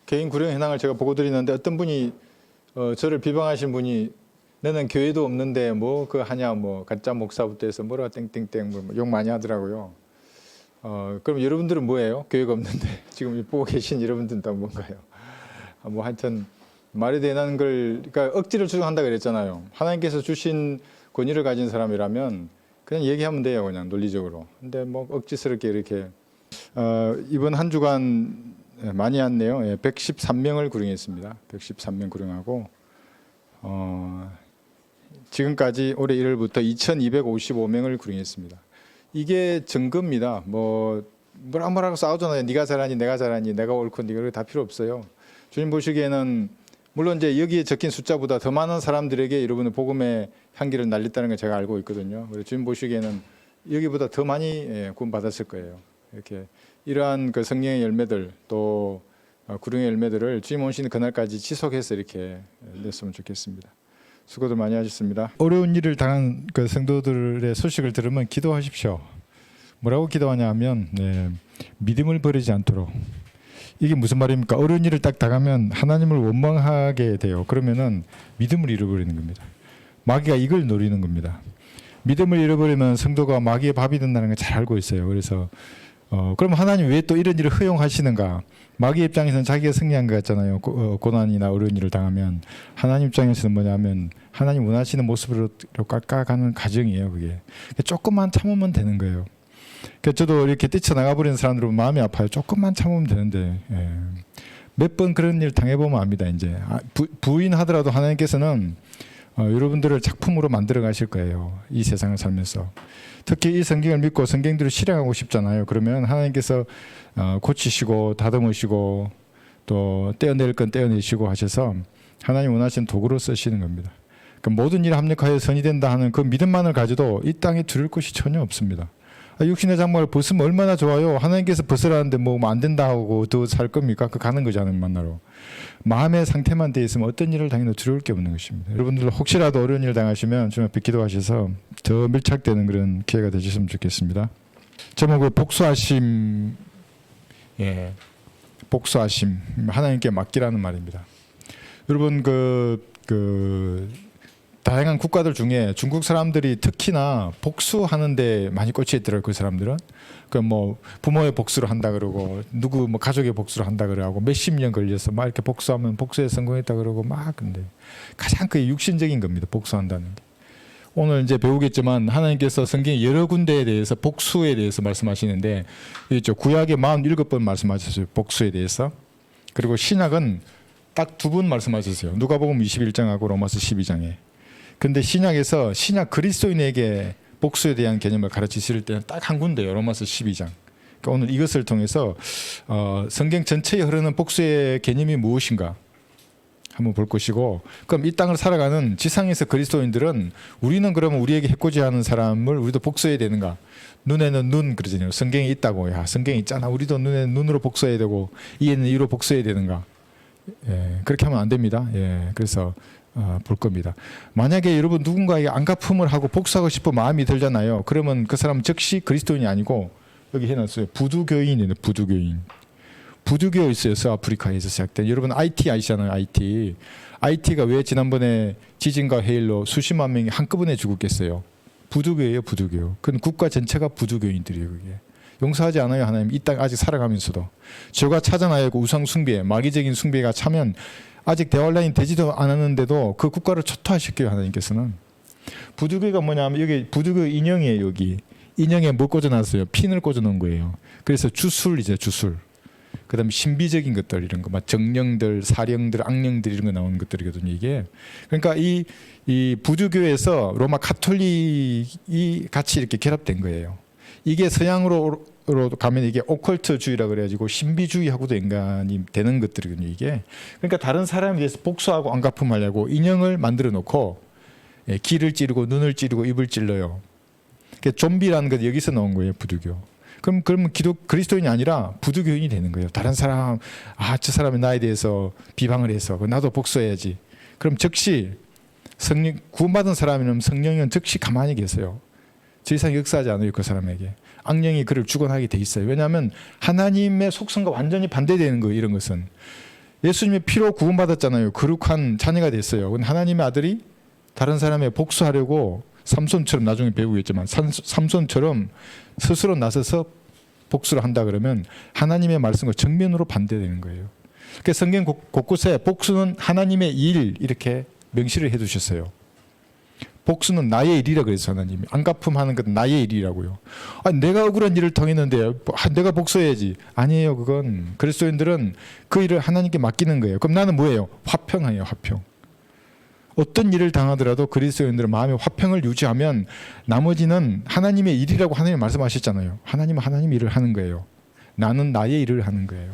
개인 구령 현황을 제가 보고 드리는데 어떤 분이 저를 비방하신 분이 너는 교회도 없는데 뭐 그 하냐 뭐 가짜 목사부터 해서 뭐라 땡땡땡 뭐 욕 많이 하더라고요. 그럼 여러분들은 뭐예요? 교회가 없는데 지금 보고 계신 여러분들은 다 뭔가요? 뭐 하여튼 말이 되는 걸 그러니까 억지로 주장한다 그랬잖아요. 하나님께서 주신 권위를 가진 사람이라면 그냥 얘기하면 돼요, 그냥 논리적으로. 근데 뭐 억지스럽게 이렇게 이번 한 주간 많이 왔네요. 113명을 구령했습니다. 113명 구령하고 지금까지 올해 1월부터 2,255명을 구령했습니다. 이게 증거입니다. 뭐라고 싸우잖아요. 네가 잘하니 내가 잘하니 내가 옳고 네가 다 필요 없어요. 주님 보시기에는 물론 이제 여기에 적힌 숫자보다 더 많은 사람들에게 여러분의 복음의 향기를 날렸다는 걸 제가 알고 있거든요. 그래서 주님 보시기에는 여기보다 더 많이 구원 받았을 거예요. 이렇게 이러한 그 성령의 열매들 또 구령의 열매들을 주님 오시는 그날까지 지속해서 이렇게 냈으면 좋겠습니다. 수고들 많이 하셨습니다. 어려운 일을 당한 그 성도들의 소식을 들으면 기도하십시오. 뭐라고 기도하냐 하면 믿음을 버리지 않도록. 이게 무슨 말입니까? 어려운 일을 딱 당하면 하나님을 원망하게 돼요. 그러면은 믿음을 잃어버리는 겁니다. 마귀가 이걸 노리는 겁니다. 믿음을 잃어버리면 성도가 마귀의 밥이 된다는 걸 잘 알고 있어요. 그래서 그럼 하나님 왜 또 이런 일을 허용하시는가? 마귀 입장에서는 자기가 승리한 것 같잖아요. 고난이나 어려운 일을 당하면 하나님 입장에서는 뭐냐면 하나님 원하시는 모습으로 깎아가는 과정이에요. 그게 조금만 참으면 되는 거예요. 저도 이렇게 뛰쳐나가 버리는 사람들은 마음이 아파요. 조금만 참으면 되는데 몇 번 그런 일 당해보면 압니다. 이제 부인하더라도 하나님께서는 여러분들을 작품으로 만들어 가실 거예요. 이 세상을 살면서. 특히 이 성경을 믿고 성경대로 실행하고 싶잖아요. 그러면 하나님께서 고치시고 다듬으시고 또 떼어낼 건 떼어내시고 하셔서 하나님 원하시는 도구로 쓰시는 겁니다. 그러니까 모든 일에 합력하여 선이 된다 하는 그 믿음만을 가져도 이 땅에 두려울 것이 전혀 없습니다. 육신의 장막을 벗으면 얼마나 좋아요. 하나님께서 벗으라는데 뭐 안 된다 하고 더 살 겁니까? 그 가는 거잖아요, 만나러. 마음의 상태만 돼 있으면 어떤 일을 당해도 두려울 게 없는 것입니다. 여러분들 혹시라도 어려운 일 당하시면 주님 앞에 기도하셔서 더 밀착되는 그런 기회가 되셨으면 좋겠습니다. 제목은 복수하심, 복수하심, 하나님께 맡기라는 말입니다. 여러분 다양한 국가들 중에 중국 사람들이 특히나 복수하는데 많이 꽂혀 있더라고요. 그 사람들은 뭐 부모의 복수를 한다 그러고 누구 뭐 가족의 복수를 한다 그러고 몇십 년 걸려서 막 이렇게 복수하면 복수에 성공했다 그러고 막 근데 가장 그게 육신적인 겁니다. 복수한다는 게. 오늘 이제 배우겠지만 하나님께서 성경 여러 군데에 대해서 복수에 대해서 말씀하시는데 있죠. 구약에 47번 말씀하셨어요. 복수에 대해서. 그리고 신약은 딱 2번 말씀하셨어요. 누가복음 21장하고 로마서 12장에. 근데 신약에서 신약 그리스도인에게 복수에 대한 개념을 가르치실 때는 딱 한 군데예요. 로마서 12장. 그러니까 오늘 이것을 통해서 성경 전체에 흐르는 복수의 개념이 무엇인가 한번 볼 것이고, 그럼 이 땅을 살아가는 지상에서 그리스도인들은 우리는 그러면 우리에게 해코지하는 사람을 우리도 복수해야 되는가? 눈에는 눈 그러잖아요. 성경이 있다고. 야, 성경이 있잖아. 우리도 눈에는 눈으로 복수해야 되고 이에는 이로 복수해야 되는가? 그렇게 하면 안 됩니다. 그래서 볼 겁니다. 만약에 여러분 누군가에게 안갚음을 하고 복수하고 싶은 마음이 들잖아요. 그러면 그 사람은 즉시 그리스도인이 아니고 여기 해놨어요. 부두교인이네. 부두교인. 부두교 있어요. 서아프리카에서 시작된. 여러분 IT 아시잖아요. IT가 왜 지난번에 지진과 해일로 수십만 명이 한꺼번에 죽었겠어요. 부두교예요. 부두교. 그건 국가 전체가 부두교인들이에요. 그게. 용서하지 않아요. 하나님 이 땅 아직 살아가면서도. 죄가 찾아나야 하고 우상 숭배, 마귀적인 숭배가 차면 아직 대환란이 되지도 않았는데도 그 국가를 초토화시켜요. 하나님께서는. 부두교가 뭐냐면 여기 부두교 인형이에요. 여기 인형에 뭐 꽂아놨어요? 핀을 꽂아놓은 거예요. 그래서 주술이죠. 주술. 그 다음에 신비적인 것들 이런 거 막 정령들, 사령들, 악령들 이런 거 나오는 것들이거든요. 이게. 그러니까 이 부두교에서 로마 카톨릭이 같이 이렇게 결합된 거예요. 이게 서양으로 가면 이게 오컬트주의라 그래가지고 신비주의하고도 연관이 되는 것들이거든요. 이게. 그러니까 다른 사람에 대해서 복수하고 안갚음하려고 인형을 만들어 놓고 귀를 찌르고 눈을 찌르고 입을 찔러요. 그러니까 좀비라는 것 여기서 나온 거예요. 부두교. 그러면 그리스도인이 아니라 부두교인이 되는 거예요. 다른 사람, 저 사람이 나에 대해서 비방을 해서 나도 복수해야지. 그럼 즉시 구원받은 사람이면 성령은 즉시 가만히 계세요. 더 이상 역사하지 않아요. 그 사람에게. 악령이 그를 주관하게 돼 있어요. 왜냐하면 하나님의 속성과 완전히 반대되는 거예요. 이런 것은 예수님의 피로 구원받았잖아요. 거룩한 자녀가 됐어요. 근데 하나님의 아들이 다른 사람의 복수하려고 삼손처럼, 나중에 배우겠지만 삼손처럼 스스로 나서서 복수를 한다 그러면 하나님의 말씀과 정면으로 반대되는 거예요. 그러니까 성경 곳곳에 복수는 하나님의 일 이렇게 명시를 해두셨어요. 복수는 나의 일이라 그래서 하나님이 안 갚음하는 건 나의 일이라고요. 아니, 내가 억울한 일을 당했는데 내가 복수해야지. 아니에요. 그건 그리스도인들은 그 일을 하나님께 맡기는 거예요. 그럼 나는 뭐예요? 화평이에요. 화평. 어떤 일을 당하더라도 그리스도인들은 마음의 화평을 유지하면 나머지는 하나님의 일이라고 하나님 말씀하셨잖아요. 하나님은 하나님 일을 하는 거예요. 나는 나의 일을 하는 거예요.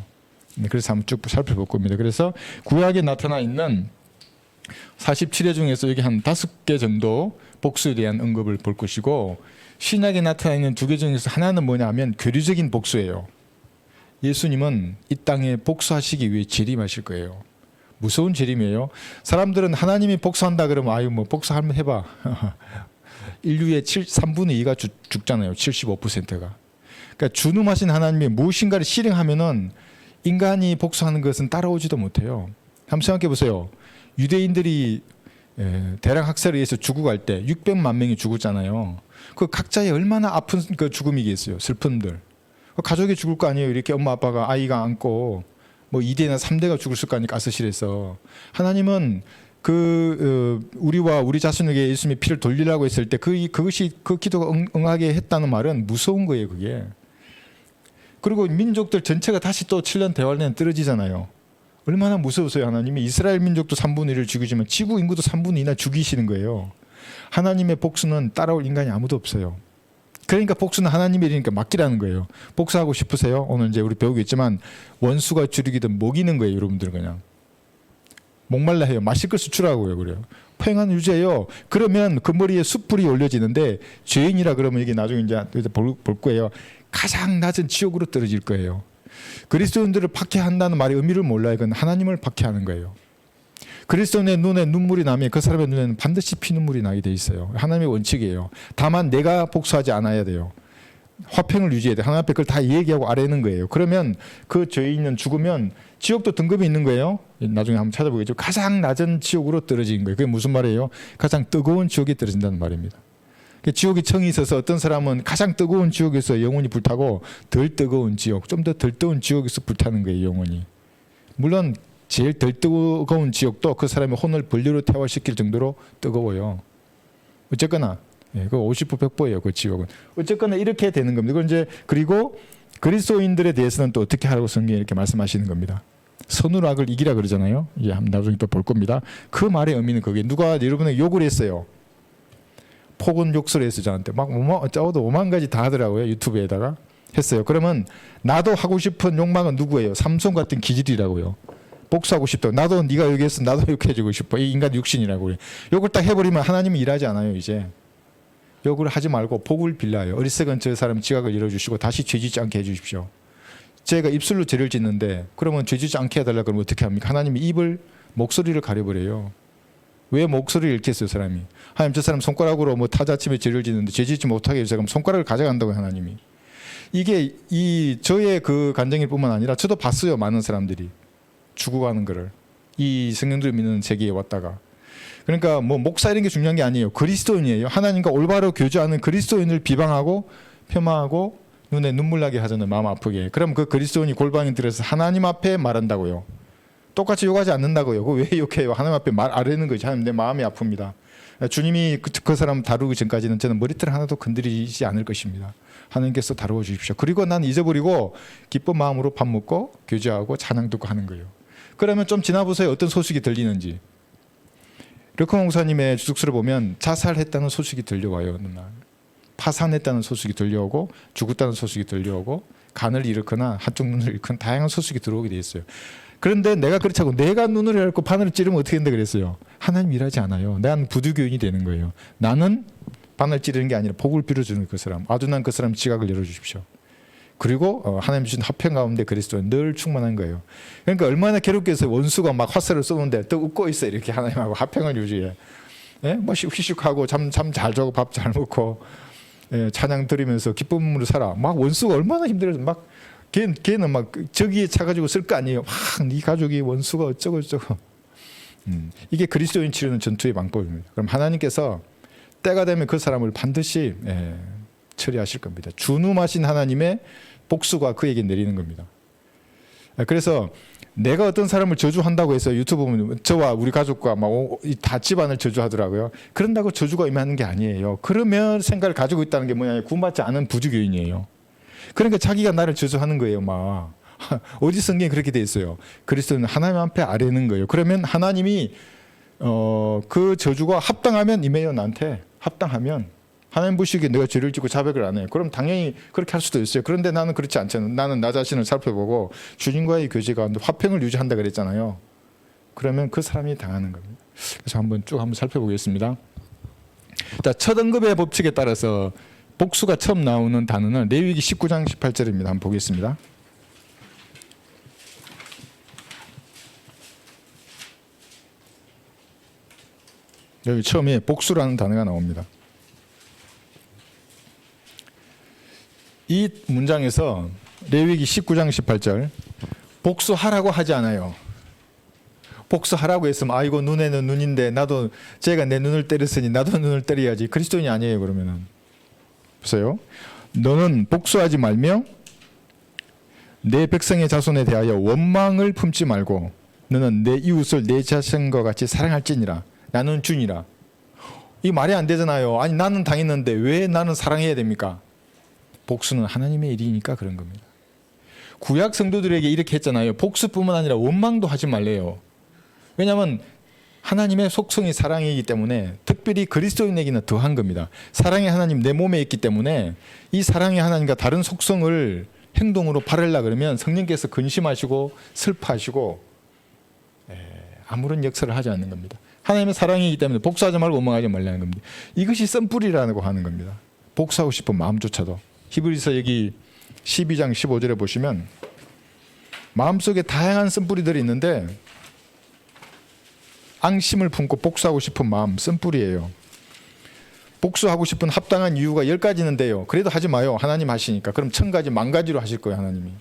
그래서 한번 쭉 살펴볼 겁니다. 그래서 구약에 나타나 있는 47회 중에서 여기 한 5개 정도 복수에 대한 언급을 볼 것이고, 신약에 나타나 있는 2개 중에서 하나는 뭐냐면 교리적인 복수예요. 예수님은 이 땅에 복수하시기 위해 재림하실 거예요. 무서운 재림이에요. 사람들은 하나님이 복수한다 그러면 아유 뭐 복수하면 해봐. 인류의 3분의 2가 죽잖아요. 75%가. 그러니까 준음하신 하나님이 무엇인가를 실행하면은 인간이 복수하는 것은 따라오지도 못해요. 한번 생각해 보세요. 유대인들이 대량 학살에 의해서 죽어갈 때 600만 명이 죽었잖아요. 그 각자의 얼마나 아픈 그 죽음이겠어요. 슬픔들. 가족이 죽을 거 아니에요. 이렇게 엄마 아빠가 아이가 안고 뭐 2대나 3대가 죽을 거 아니까 가스실에서. 하나님은 우리와 우리 자신에게 예수님의 피를 돌리라고 했을 때 그것이 그 기도가 응하게 했다는 말은 무서운 거예요. 그게. 그리고 민족들 전체가 다시 또 7년 대환 내에 떨어지잖아요. 얼마나 무서우세요. 하나님이 이스라엘 민족도 3분의 1을 죽이지만 지구 인구도 3분의 2나 죽이시는 거예요. 하나님의 복수는 따라올 인간이 아무도 없어요. 그러니까 복수는 하나님의 일이니까 맡기라는 거예요. 복수하고 싶으세요? 오늘 이제 우리 배우겠지만 원수가 줄이기든 먹이는 거예요. 여러분들은 그냥 목말라 해요. 마실 걸 수출하고요. 그래요. 포행한 유죄예요. 그러면 그 머리에 숯불이 올려지는데 죄인이라 그러면 이게 나중에 이제 볼 거예요. 가장 낮은 지옥으로 떨어질 거예요. 그리스도인들을 박해한다는 말의 의미를 몰라요. 그건 하나님을 박해하는 거예요. 그리스도인의 눈에 눈물이 나면 그 사람의 눈에는 반드시 피눈물이 나게 돼 있어요. 하나님의 원칙이에요. 다만 내가 복수하지 않아야 돼요. 화평을 유지해야 돼요. 하나님 앞에 그걸 다 얘기하고 아뢰는 거예요. 그러면 그 죄인은 죽으면 지옥도 등급이 있는 거예요. 나중에 한번 찾아보겠죠. 가장 낮은 지옥으로 떨어진 거예요. 그게 무슨 말이에요? 가장 뜨거운 지옥에 떨어진다는 말입니다. 지옥에 청이 있어서 어떤 사람은 가장 뜨거운 지옥에서 영혼이 불타고 덜 뜨거운 지옥, 좀 더 덜 뜨거운 지옥에서 불타는 거예요. 영혼이. 물론 제일 덜 뜨거운 지옥도 그 사람의 혼을 불리로 태화시킬 정도로 뜨거워요. 어쨌거나 그 50부 100부예요. 그 지옥은. 어쨌거나 이렇게 되는 겁니다. 그리고 그리스도인들에 대해서는 또 어떻게 하라고 성경에 이렇게 말씀하시는 겁니다. 선으로 악을 이기라 그러잖아요. 이제 나중에 또 볼 겁니다. 그 말의 의미는 그게 누가 여러분에게 욕을 했어요. 폭언 욕설을 했어요. 저한테 막 짜오도 5만 가지 다 하더라고요. 유튜브에다가 했어요. 그러면 나도 하고 싶은 욕망은 누구예요? 삼손 같은 기질이라고요. 복수하고 싶다. 나도 네가 여기 했어. 나도 이렇게 해주고 싶어. 이 인간 육신이라고 그래. 욕을 딱 해버리면 하나님은 일하지 않아요. 이제 욕을 하지 말고 복을 빌라요. 어리석은 저 사람 지각을 열어주시고 다시 죄짓지 않게 해주십시오. 제가 입술로 죄를 짓는데 그러면 죄짓지 않게 해달라 그러면 어떻게 합니까? 하나님이 입을 목소리를 가려버려요. 왜 목소리를 잃게 했어요, 사람이? 하나님 저 사람 손가락으로 뭐 타자침에 죄를 짓는데 죄짓지 못하게 해주세요. 그럼 손가락을 가져간다고요, 하나님이. 이게 저의 그 간증일 뿐만 아니라 저도 봤어요. 많은 사람들이 죽어가는 거를. 이 성경들을 믿는 세계에 왔다가. 그러니까 뭐 목사 이런 게 중요한 게 아니에요. 그리스도인이에요. 하나님과 올바로 교제하는 그리스도인을 비방하고 폄하하고 눈에 눈물 나게 하잖아요. 마음 아프게. 그럼 그 그리스도인이 골방에 들어서 하나님 앞에 말한다고요. 똑같이 욕하지 않는다고요. 그거 왜 욕해요? 하나님 앞에 말 아뢰는 거지. 하나님 내 마음이 아픕니다. 주님이 그 사람 다루기 전까지는 저는 머리털 하나도 건드리지 않을 것입니다. 하나님께서 다루어 주십시오. 그리고 난 잊어버리고 기쁜 마음으로 밥 먹고 교제하고 찬양 듣고 하는 거예요. 그러면 좀 지나보세요. 어떤 소식이 들리는지. 르코 목사님의 주석서를 보면 자살했다는 소식이 들려와요. 어느 날. 파산했다는 소식이 들려오고 죽었다는 소식이 들려오고 간을 잃거나 한쪽 눈을 잃거나 다양한 소식이 들어오게 돼 있어요. 그런데 내가 그렇지 않고 내가 눈을 열고 바늘을 찌르면 어떻게 된다 그랬어요. 하나님 일하지 않아요. 난 부두교인이 되는 거예요. 나는 바늘 찌르는 게 아니라 복을 빌어주는 그 사람. 아주 난 그 사람 지각을 열어주십시오. 그리고 하나님 주신 화평 가운데 그리스도는 늘 충만한 거예요. 그러니까 얼마나 괴롭게 해서 원수가 막 화살을 쏘는데 또 웃고 있어요. 이렇게 하나님하고 화평을 유지해. 예? 뭐 휘식하고 잠 잘 자고 밥 잘 먹고 찬양 드리면서 기쁨으로 살아. 막 원수가 얼마나 힘들어서 막 걔는 막 저기에 차가지고 쓸 거 아니에요. 막 네 가족이 원수가 어쩌고 저쩌고. 이게 그리스도인 치르는 전투의 방법입니다. 그럼 하나님께서 때가 되면 그 사람을 반드시 처리하실 겁니다. 준우하신 하나님의 복수가 그에게 내리는 겁니다. 그래서 내가 어떤 사람을 저주한다고 해서 유튜브 보면 저와 우리 가족과 막 다 집안을 저주하더라고요. 그런다고 저주가 임하는 게 아니에요. 그러면 생각을 가지고 있다는 게 뭐냐, 구원받지 않은 부주교인이에요. 그러니까 자기가 나를 저주하는 거예요. 막 어디 성경에 그렇게 돼 있어요. 그리스도는 하나님 앞에 아뢰는 거예요. 그러면 하나님이 그 저주가 합당하면 임해요. 나한테 합당하면 하나님 보시기에 내가 죄를 짓고 자백을 안 해요. 그럼 당연히 그렇게 할 수도 있어요. 그런데 나는 그렇지 않잖아요. 나는 나 자신을 살펴보고 주님과의 교제 가운데 화평을 유지한다 그랬잖아요. 그러면 그 사람이 당하는 겁니다. 그래서 한번 살펴보겠습니다. 첫 언급의 법칙에 따라서 복수가 처음 나오는 단어는 레위기 19장 18절입니다. 한번 보겠습니다. 여기 처음에 복수라는 단어가 나옵니다. 이 문장에서 레위기 19장 18절 복수하라고 하지 않아요. 복수하라고 했으면 아이고 눈에는 눈인데 나도 제가 내 눈을 때렸으니 나도 눈을 때려야지. 그리스도인이 아니에요. 그러면은 보세요. 너는 복수하지 말며 내 백성의 자손에 대하여 원망을 품지 말고 너는 내 이웃을 내 자신과 같이 사랑할지니라. 나는 주니라. 이 말이 안 되잖아요. 아니 나는 당했는데 왜 나는 사랑해야 됩니까? 복수는 하나님의 일이니까 그런 겁니다. 구약 성도들에게 이렇게 했잖아요. 복수뿐만 아니라 원망도 하지 말래요. 왜냐하면 하나님의 속성이 사랑이기 때문에 특별히 그리스도인에게는 더한 겁니다. 사랑의 하나님 내 몸에 있기 때문에 이 사랑의 하나님과 다른 속성을 행동으로 발하려 그러면 성령께서 근심하시고 슬퍼하시고 아무런 역사를 하지 않는 겁니다. 하나님의 사랑이기 때문에 복수하지 말고 원망하지 말라는 겁니다. 이것이 썬뿌리라고 하는 겁니다. 복수하고 싶은 마음조차도. 히브리서 여기 12장 15절에 보시면 마음속에 다양한 쓴뿌리들이 있는데 앙심을 품고 복수하고 싶은 마음, 쓴뿌리예요. 복수하고 싶은 합당한 이유가 10가지 있는데요. 그래도 하지 마요. 하나님 하시니까. 그럼 1000가지, 10,000가지로 하실 거예요. 하나님이.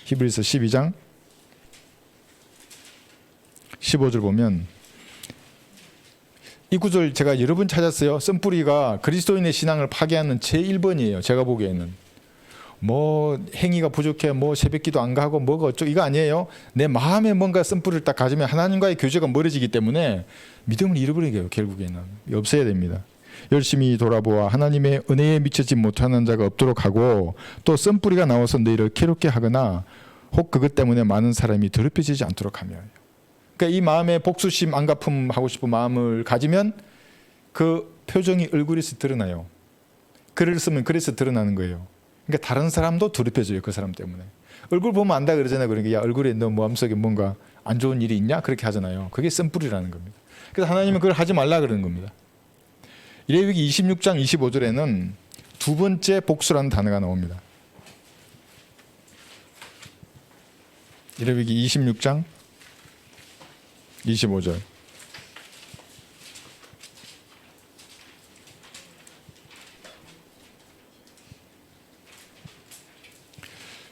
히브리서 12장 15절 보면 이 구절 제가 여러 번 찾았어요. 쓴뿌리가 그리스도인의 신앙을 파괴하는 제1번이에요. 제가 보기에는. 뭐 행위가 부족해, 뭐 새벽기도 안 가고 뭐가 어쩌고 이거 아니에요. 내 마음에 뭔가 쓴뿌리를 딱 가지면 하나님과의 교제가 멀어지기 때문에 믿음을 잃어버리게 해요. 결국에는. 없어야 됩니다. 열심히 돌아보아 하나님의 은혜에 미치지 못하는 자가 없도록 하고 또 쓴뿌리가 나와서 너희를 괴롭게 하거나 혹 그것 때문에 많은 사람이 더럽혀지지 않도록 하며. 그러니까 이 마음에 복수심, 안갚음 하고 싶은 마음을 가지면 그 표정이 얼굴에서 드러나요. 글을 쓰면 글에서 드러나는 거예요. 그러니까 다른 사람도 더럽혀져요. 그 사람 때문에. 얼굴 보면 안다 그러잖아요. 그러니까 야 얼굴에 너 마음속에 뭔가 안 좋은 일이 있냐? 그렇게 하잖아요. 그게 쓴뿌리라는 겁니다. 그래서 하나님은 그걸 하지 말라 그러는 겁니다. 레위기 26장 25절에는 두 번째 복수라는 단어가 나옵니다. 레위기 26장 25절.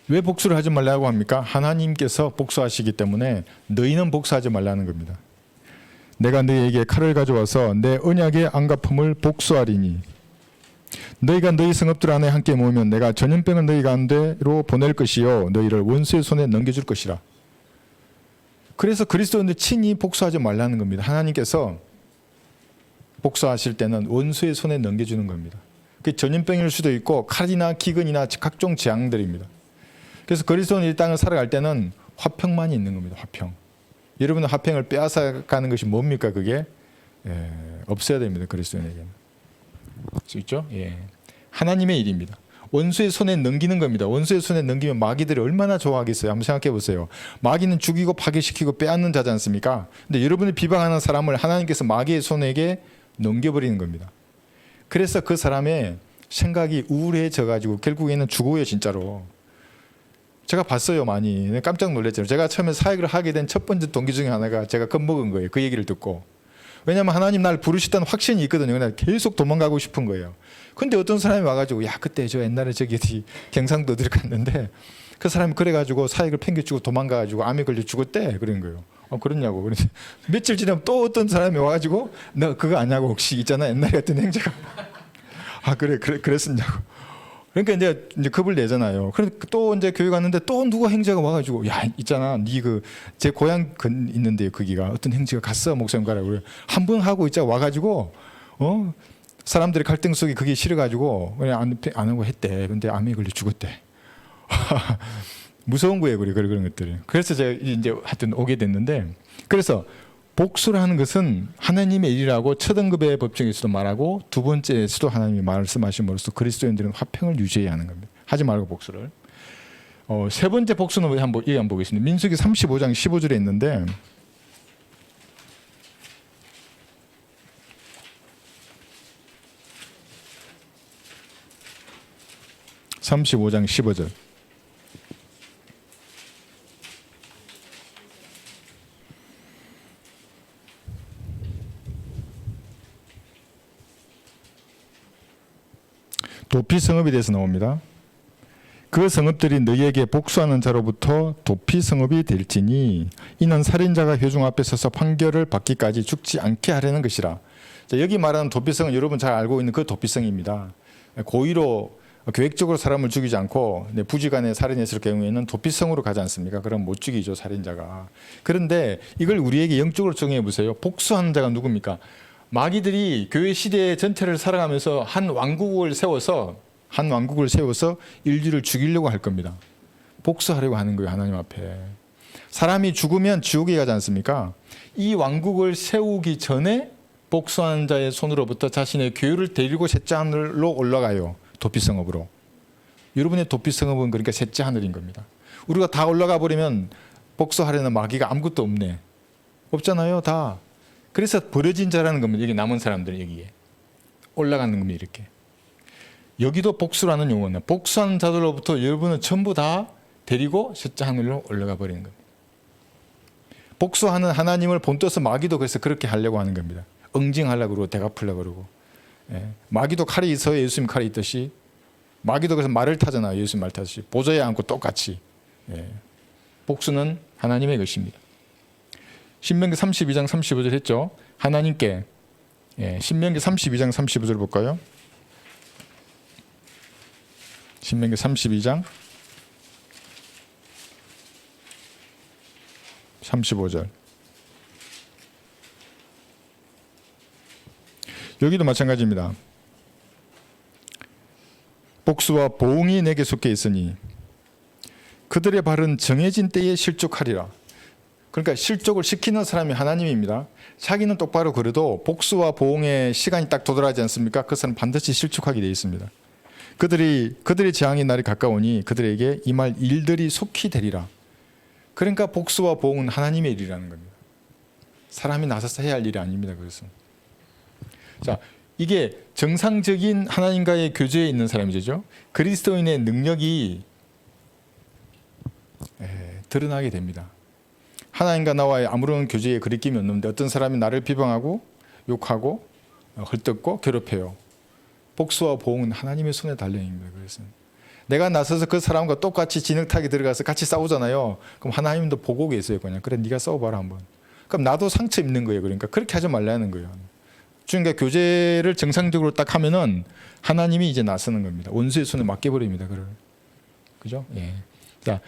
왜 복수를 하지 말라고 합니까? 하나님께서 복수하시기 때문에 너희는 복수하지 말라는 겁니다. 내가 너희에게 칼을 가져와서 내 언약의 안갚음을 복수하리니 너희가 너희 성읍들 안에 함께 모이면 내가 전염병을 너희 가운데로 보낼 것이요 너희를 원수의 손에 넘겨줄 것이라. 그래서 그리스도인들 친히 복수하지 말라는 겁니다. 하나님께서 복수하실 때는 원수의 손에 넘겨주는 겁니다. 그게 전염병일 수도 있고 칼이나 기근이나 각종 재앙들입니다. 그래서 그리스도인이 이 땅을 살아갈 때는 화평만이 있는 겁니다. 화평. 여러분은 화평을 빼앗아가는 것이 뭡니까? 그게 없어야 됩니다. 그리스도인에게는. 수 있죠? 예. 하나님의 일입니다. 원수의 손에 넘기는 겁니다. 원수의 손에 넘기면 마귀들이 얼마나 좋아하겠어요? 한번 생각해 보세요. 마귀는 죽이고 파괴시키고 빼앗는 자지 않습니까? 근데 여러분이 비방하는 사람을 하나님께서 마귀의 손에게 넘겨버리는 겁니다. 그래서 그 사람의 생각이 우울해져 가지고 결국에는 죽어요. 진짜로. 제가 봤어요. 많이. 깜짝 놀랐잖아요. 제가 처음에 사역을 하게 된 첫 번째 동기 중에 하나가 제가 겁먹은 거예요. 그 얘기를 듣고. 왜냐하면 하나님 날 부르셨다는 확신이 있거든요. 그냥 계속 도망가고 싶은 거예요. 근데 어떤 사람이 와가지고 야 그때 저 옛날에 저기 경상도 어디를 갔는데 그 사람이 그래가지고 사익을 팽개치고 도망가가지고 암에 걸려 죽었대 그런 거예요. 그러냐고. 그래서 며칠 지나면 또 어떤 사람이 와가지고 너 그거 아냐고 혹시 있잖아 옛날에 같은 행자가 그래 그랬었냐고. 그러니까 이제 겁을 내잖아요. 그래서 또 이제 교회 갔는데 또 누가 행자가 와가지고 야 있잖아 니 그 제 고향 있는데 거기가 어떤 행자가 갔어 목사님 가라고 그래. 한 번 하고 있자 와가지고 사람들의 갈등 속에 그게 싫어가지고 그냥 안 하고 했대. 근데 암에 걸려 죽었대. 무서운 거예요, 그런 것들이. 그래서 제가 이제 하여튼 오게 됐는데, 그래서 복수라는 것은 하나님의 일이라고 첫 언급의 법정에서도 말하고 두 번째에서도 하나님이 말씀하심으로써 그리스도인들은 화평을 유지해야 하는 겁니다. 하지 말고 복수를. 세 번째 복수는 한번 보겠습니다. 민수기 35장 15절에 있는데, 35장 15절. 도피 성읍에 대해서 나옵니다. 그 성읍들이 너희에게 복수하는 자로부터 도피 성읍이 될지니 이는 살인자가 회중 앞에 서서 판결을 받기까지 죽지 않게 하려는 것이라. 자, 여기 말하는 도피성은 여러분 잘 알고 있는 그 도피성입니다. 고의로 계획적으로 사람을 죽이지 않고 부지간에 살인했을 경우에는 도피성으로 가지 않습니까? 그럼 못 죽이죠 살인자가. 그런데 이걸 우리에게 영적으로 정해 보세요. 복수하는 자가 누굽니까? 마귀들이 교회 시대 전체를 살아가면서 한 왕국을 세워서 인류를 죽이려고 할 겁니다. 복수하려고 하는 거예요 하나님 앞에. 사람이 죽으면 지옥에 가지 않습니까? 이 왕국을 세우기 전에 복수하는 자의 손으로부터 자신의 교회를 데리고 셋째 하늘로 올라가요. 도피성읍으로. 여러분의 도피성읍은 그러니까 셋째 하늘인 겁니다. 우리가 다 올라가 버리면 복수하려는 마귀가 아무것도 없네. 없잖아요 다. 그래서 버려진 자라는 겁니다. 여기 남은 사람들 여기에 올라가는 겁니다. 이렇게. 여기도 복수라는 용어는 복수하는 자들로부터 여러분은 전부 다 데리고 셋째 하늘로 올라가 버리는 겁니다. 복수하는 하나님을 본떠서 마귀도 그래서 그렇게 하려고 하는 겁니다. 응징하려고 그러고 대갚으려고 그러고. 마귀도 칼이 있어요. 예수님 칼이 있듯이. 마귀도 그래서 말을 타잖아요. 예수님 말 타듯이. 보좌에 앉고 똑같이. 복수는 하나님의 것입니다. 신명기 32장 35절 했죠. 하나님께. 신명기 32장 35절 볼까요? 신명기 32장 35절. 여기도 마찬가지입니다. 복수와 보응이 내게 속해 있으니 그들의 발은 정해진 때에 실족하리라. 그러니까 실족을 시키는 사람이 하나님입니다. 자기는 똑바로 그래도 복수와 보응의 시간이 딱 도달하지 않습니까? 그 사람은 반드시 실족하게 되어 있습니다. 그들의 재앙의 날이 가까우니 그들에게 임할 일들이 속히 되리라. 그러니까 복수와 보응은 하나님의 일이라는 겁니다. 사람이 나서서 해야 할 일이 아닙니다. 그것은. 자, 이게 정상적인 하나님과의 교제에 있는 사람이죠. 그리스도인의 능력이 드러나게 됩니다. 하나님과 나와의 아무런 교제에 거리낌이 없는데 어떤 사람이 나를 비방하고 욕하고 헐뜯고 괴롭혀요. 복수와 보응은 하나님의 손에 달려있습니다. 그래서 내가 나서서 그 사람과 똑같이 진흙탕에 들어가서 같이 싸우잖아요. 그럼 하나님도 보고 계세요. 그냥 그래 네가 싸워봐라 한번. 그럼 나도 상처 입는 거예요. 그러니까 그렇게 하지 말라는 거예요. 그러니까 교제를 정상적으로 딱 하면은 하나님이 이제 나서는 겁니다. 원수의 손에 맡겨버립니다. 그죠? 예. 자,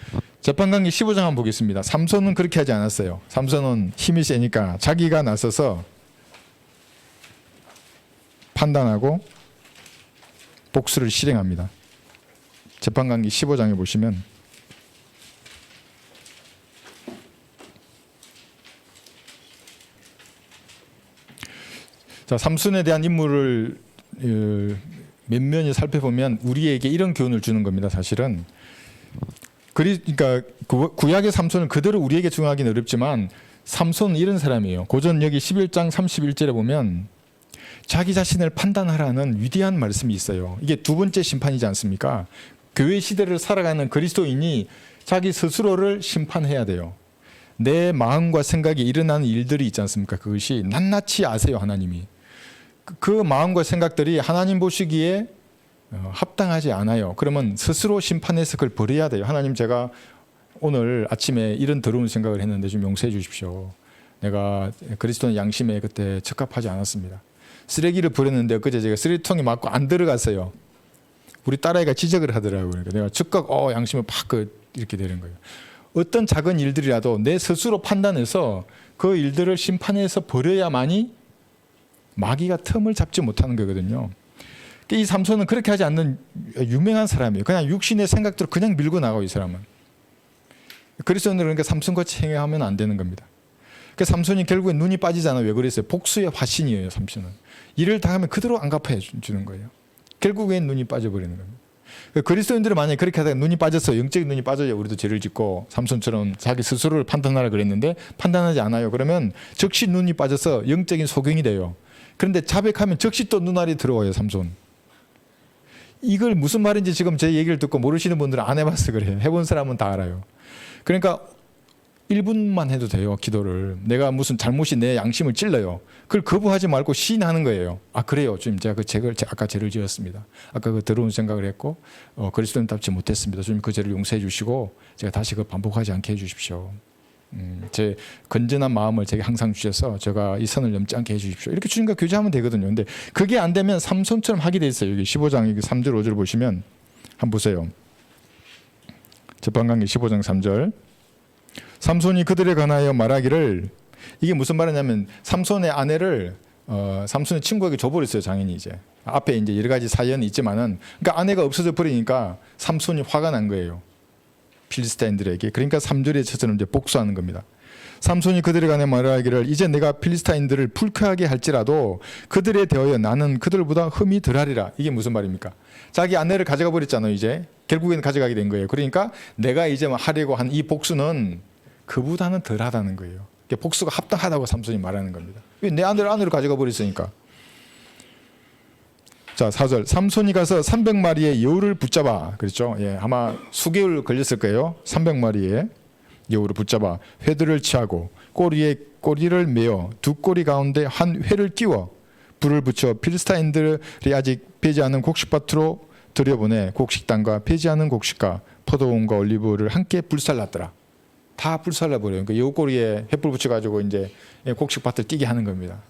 재판관계 15장 한번 보겠습니다. 삼손은 그렇게 하지 않았어요. 삼손은 힘이 세니까 자기가 나서서 판단하고 복수를 실행합니다. 재판관계 15장에 보시면 자, 삼손에 대한 인물을 면면히 살펴보면 우리에게 이런 교훈을 주는 겁니다. 사실은. 그러니까 구약의 삼손은 그대로 우리에게 적용하기는 어렵지만 삼손은 이런 사람이에요. 고전 여기 11장 31절에 보면 자기 자신을 판단하라는 위대한 말씀이 있어요. 이게 두 번째 심판이지 않습니까? 교회 시대를 살아가는 그리스도인이 자기 스스로를 심판해야 돼요. 내 마음과 생각에 일어나는 일들이 있지 않습니까? 그것이 낱낱이 아세요, 하나님이. 그 마음과 생각들이 하나님 보시기에 합당하지 않아요. 그러면 스스로 심판해서 그걸 버려야 돼요. 하나님, 제가 오늘 아침에 이런 더러운 생각을 했는데 좀 용서해 주십시오. 내가 그리스도의 양심에 그때 적합하지 않았습니다. 쓰레기를 버렸는데 엊그제 제가 쓰레기통에 맞고 안 들어갔어요. 우리 딸아이가 지적을 하더라고요. 그러니까 내가 즉각 양심을 팍 이렇게 되는 거예요. 어떤 작은 일들이라도 내 스스로 판단해서 그 일들을 심판해서 버려야만이 마귀가 틈을 잡지 못하는 거거든요. 이 삼손은 그렇게 하지 않는 유명한 사람이에요. 그냥 육신의 생각대로 그냥 밀고 나가고, 이 사람은. 그리스도인들은 그러니까 삼손같이 행하면 안 되는 겁니다. 그 삼손이 결국에 눈이 빠지잖아요. 왜 그랬어요? 복수의 화신이에요, 삼손은. 일을 당하면 그대로 안 갚아 주는 거예요. 결국엔 눈이 빠져버리는 겁니다. 그리스도인들은 만약에 그렇게 하다가 눈이 빠져서 영적인 눈이 빠져야 우리도 죄를 짓고 삼손처럼 자기 스스로를 판단하라 그랬는데 판단하지 않아요. 그러면 즉시 눈이 빠져서 영적인 소경이 돼요. 그런데 자백하면 즉시 또 눈알이 들어와요, 삼손. 이걸 무슨 말인지 지금 제 얘기를 듣고 모르시는 분들은 안 해봐서 그래요. 해본 사람은 다 알아요. 그러니까 1분만 해도 돼요, 기도를. 내가 무슨 잘못이 내 양심을 찔러요. 그걸 거부하지 말고 시인하는 거예요. 아, 그래요. 주님, 제가 아까 죄를 지었습니다. 아까 그 더러운 생각을 했고, 그리스도인답지 못했습니다. 주님, 그 죄를 용서해 주시고, 제가 다시 그 반복하지 않게 해 주십시오. 제 건전한 마음을 제게 항상 주셔서 제가 이 선을 넘지 않게 해 주십시오. 이렇게 주님과 교제하면 되거든요. 근데 그게 안 되면 삼손처럼 하게 돼 있어요. 여기 15장 3절 5절 보시면 한번 보세요. 재판관계 15장 3절. 삼손이 그들에 관하여 말하기를, 이게 무슨 말이냐면 삼손의 아내를 삼손의 친구에게 줘버렸어요, 장인이. 이제 앞에 이제 여러 가지 사연이 있지만은, 그러니까 아내가 없어져 버리니까 삼손이 화가 난 거예요, 필리스타인들에게. 그러니까 3절의 처처럼 이제 복수하는 겁니다. 삼손이 그들에 관해 말하기를, 이제 내가 필리스타인들을 불쾌하게 할지라도 그들에 대하여 나는 그들보다 흠이 덜하리라. 이게 무슨 말입니까? 자기 아내를 가져가 버렸잖아요. 이제 결국에는 가져가게 된 거예요. 그러니까 내가 이제 하려고 한 이 복수는 그보다는 덜하다는 거예요. 복수가 합당하다고 삼손이 말하는 겁니다. 내 아내를 안으로 가져가 버렸으니까. 자, 4절. 삼손이 가서 300마리의 여우를 붙잡아. 그렇죠? 예, 아마 수개월 걸렸을 거예요. 300마리의 여우를 붙잡아 회들을 취하고 꼬리에 꼬리를 메어 두 꼬리 가운데 한 회를 끼워 불을 붙여 필리스타인들이 아직 배지 않은 곡식밭으로 들여보내 곡식단과 배지 않은 곡식과 포도원과 올리브를 함께 불살랐더라. 다 불살라 버려요. 그러니까 여우 꼬리에 횃불 붙여가지고 이제 곡식밭을 뛰게 하는 겁니다.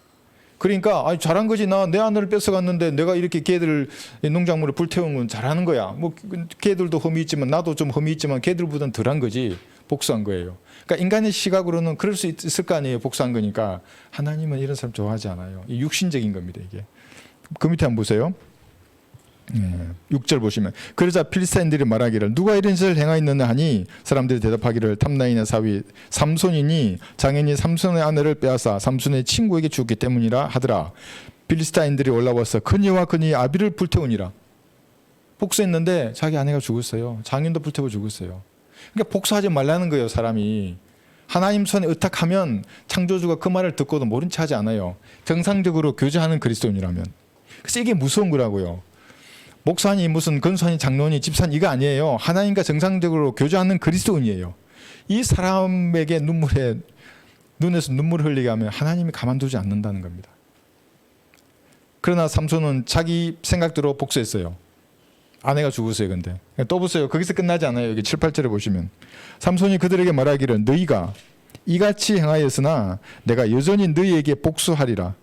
그러니까 잘한 거지, 나 내 아내를 뺏어갔는데 내가 이렇게 걔들 농작물을 불태운 건 잘하는 거야. 뭐 걔들도 흠이 있지만 나도 좀 흠이 있지만 걔들보다는 덜한 거지. 복수한 거예요. 그러니까 인간의 시각으로는 그럴 수 있을 거 아니에요. 복수한 거니까. 하나님은 이런 사람 좋아하지 않아요. 육신적인 겁니다, 이게. 그 밑에 한번 보세요. 6절 보시면, 그러자 필리스타인들이 말하기를 누가 이런 짓을 행하였느냐 하니 사람들이 대답하기를 탐나이나 사위 삼손이니 장인이 삼손의 아내를 빼앗아 삼손의 친구에게 주었기 때문이라 하더라. 필리스타인들이 올라와서 그니와 그니 아비를 불태우니라. 복수했는데 자기 아내가 죽었어요. 장인도 불태워 죽었어요. 그러니까 복수하지 말라는 거예요, 사람이. 하나님 손에 의탁하면 창조주가 그 말을 듣고도 모른 체 하지 않아요. 정상적으로 교제하는 그리스도인이라면. 그래서 이게 무서운 거라고요. 목사니 무슨 건사니 장로니 집사니 이거 아니에요. 하나님과 정상적으로 교제하는 그리스도인이에요. 이 사람에게 눈에서 눈물을 흘리게 하면 하나님이 가만두지 않는다는 겁니다. 그러나 삼손은 자기 생각대로 복수했어요. 아내가 죽었어요. 근데 또 보세요. 거기서 끝나지 않아요. 여기 7, 8절에 보시면 삼손이 그들에게 말하기를 너희가 이같이 행하였으나 내가 여전히 너희에게 복수하리라.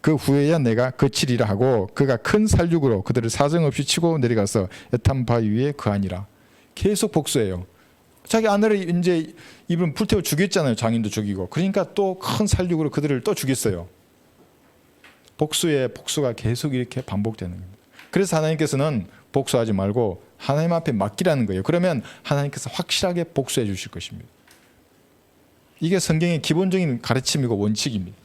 그 후에야 내가 거치리라 하고 그가 큰 살육으로 그들을 사정없이 치고 내려가서 에탄 바위 위에 거하니라. 계속 복수해요. 자기 아내를 이제 이분 불태워 죽였잖아요. 장인도 죽이고. 그러니까 또 큰 살육으로 그들을 또 죽였어요. 복수의 복수가 계속 이렇게 반복되는 겁니다. 그래서 하나님께서는 복수하지 말고 하나님 앞에 맡기라는 거예요. 그러면 하나님께서 확실하게 복수해 주실 것입니다. 이게 성경의 기본적인 가르침이고 원칙입니다.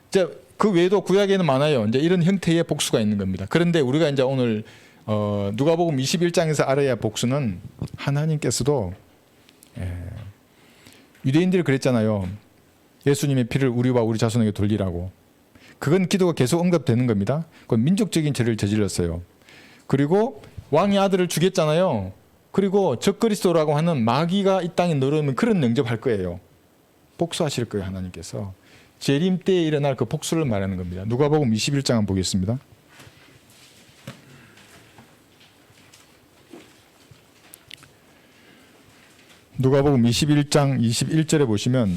이제 그 외에도 구약에는 많아요. 이제 이런 형태의 복수가 있는 겁니다. 그런데 우리가 이제 오늘 누가복음 21장에서 알아야 복수는 하나님께서도 유대인들이 그랬잖아요. 예수님의 피를 우리와 우리 자손에게 돌리라고. 그건 기도가 계속 언급되는 겁니다. 그건 민족적인 죄를 저질렀어요. 그리고 왕의 아들을 죽였잖아요. 그리고 적그리스도라고 하는 마귀가 이 땅에 늘어오면 그런 영접할 거예요. 복수하실 거예요. 하나님께서 재림 때에 일어날 그 복수를 말하는 겁니다. 누가복음 21장 한번 보겠습니다. 누가복음 21장 21절에 보시면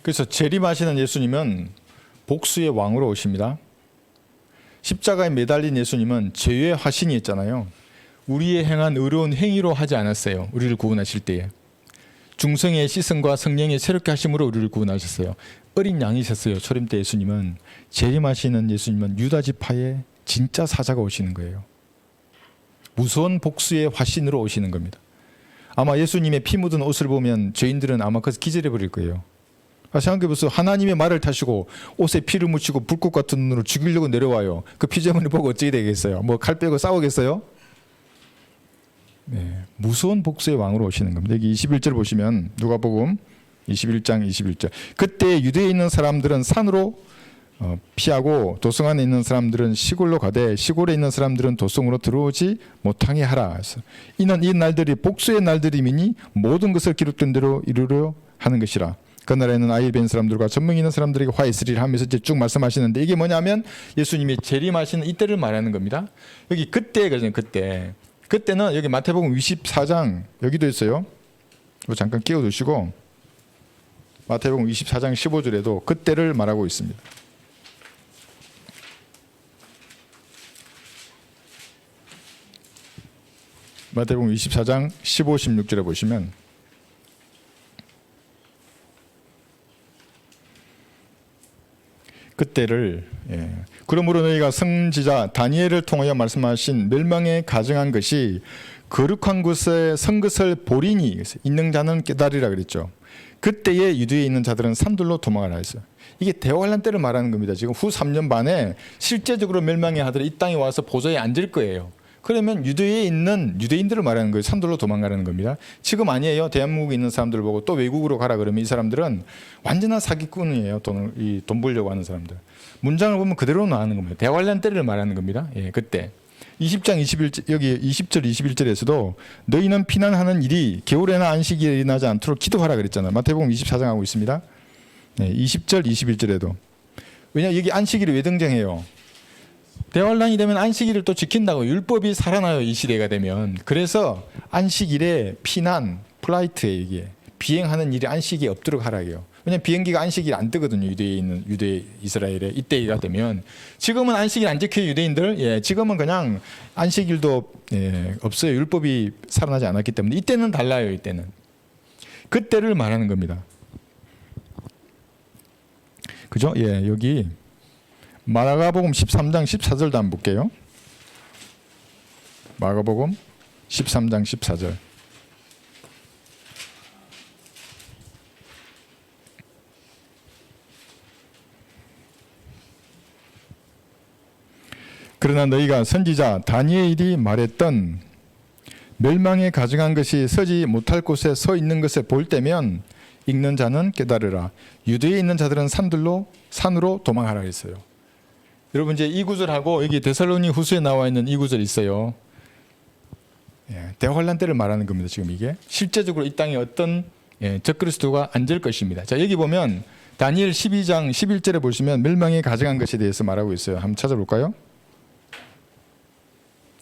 그래서 재림하시는 예수님은 복수의 왕으로 오십니다. 십자가에 매달린 예수님은 죄의 화신이 있잖아요. 우리의 행한 의로운 행위로 하지 않았어요. 우리를 구원하실 때에. 중성의 시선과 성령의 새롭게 하심으로 우리를 구원하셨어요. 어린 양이셨어요. 초림 때 예수님은. 재림하시는 예수님은 유다 지파의 진짜 사자가 오시는 거예요. 무서운 복수의 화신으로 오시는 겁니다. 아마 예수님의 피 묻은 옷을 보면 죄인들은 아마 그래서 기절해 버릴 거예요. 생각해보세요. 하나님의 말을 타시고 옷에 피를 묻히고 불꽃 같은 눈으로 죽이려고 내려와요. 그 피조물을 보고 어떻게 되겠어요? 뭐 칼 빼고 싸우겠어요? 네, 무서운 복수의 왕으로 오시는 겁니다. 여기 21절 보시면 누가복음 21장 21절. 그때 유대에 있는 사람들은 산으로 피하고 도성 안에 있는 사람들은 시골로 가되 시골에 있는 사람들은 도성으로 들어오지 못하게 하라. 이는 이 날들이 복수의 날들이니 모든 것을 기록된 대로 이루려 하는 것이라. 그 나라에는 아이 뵌 사람들과 전능 있는 사람들에게 화 있으리라 하면서 이제 쭉 말씀하시는데 이게 뭐냐면 예수님이 재림하시는 이때를 말하는 겁니다. 여기 그때거든요. 그때는 여기 마태복음 24장 여기도 있어요. 이거 잠깐 끼워두시고 마태복음 24장 15절에도 그때를 말하고 있습니다. 마태복음 24장 15, 16절에 보시면 그때를 그러므로 너희가 선지자 다니엘을 통하여 말씀하신 멸망에 가증한 것이 거룩한 곳에 선 것을 보리니 있는 자는 깨달으리라 그랬죠. 그때에 유대에 있는 자들은 산들로 도망하라 했어요. 이게 대환란 때를 말하는 겁니다. 지금 후 3년 반에 실제적으로 멸망의 하들이 이 땅에 와서 보좌에 앉을 거예요. 그러면 유대에 있는 유대인들을 말하는 거예요. 산들로 도망가라는 겁니다. 지금 아니에요. 대한민국에 있는 사람들 보고 또 외국으로 가라 그러면 이 사람들은 완전한 사기꾼이에요. 돈 벌려고 하는 사람들. 문장을 보면 그대로 나오는 겁니다. 대환란 때를 말하는 겁니다. 그때 20장 21절 여기 20절 21절에서도 너희는 피난하는 일이 겨울에나 안식일에 일어나지 않도록 기도하라 그랬잖아요. 마태복음 24장 하고 있습니다. 20절 21절에도 왜냐 여기 안식일이 왜 등장해요? 대환란이 되면 안식일을 또 지킨다고 율법이 살아나요. 이 시대가 되면. 그래서 안식일에 피난 플라이트에 이게 비행하는 일이 안식일에 없도록 하라고요. 왜냐하면 비행기가 안식일 안 뜨거든요. 유대 이스라엘에 이때가 되면. 지금은 안식일 안 지켜요. 유대인들. 지금은 그냥 안식일도 없어요. 율법이 살아나지 않았기 때문에. 이때는 달라요. 이때는. 그때를 말하는 겁니다. 그죠? 여기 마가복음 13장 14절도 한번 볼게요. 마가복음 13장 14절. 그러나 너희가 선지자 다니엘이 말했던 멸망에 가증한 것이 서지 못할 곳에 서 있는 것을 볼 때면 읽는 자는 깨달으라. 유대에 있는 자들은 산으로 도망하라 했어요. 여러분 이제 이 구절하고 여기 데살로니 후서에 나와 있는 이 구절이 있어요. 대환란 때를 말하는 겁니다. 지금 이게 실제적으로 이 땅에 어떤 적그리스도가 앉을 것입니다. 자 여기 보면 다니엘 12장 11절에 보시면 멸망에 가증한 것에 대해서 말하고 있어요. 한번 찾아볼까요?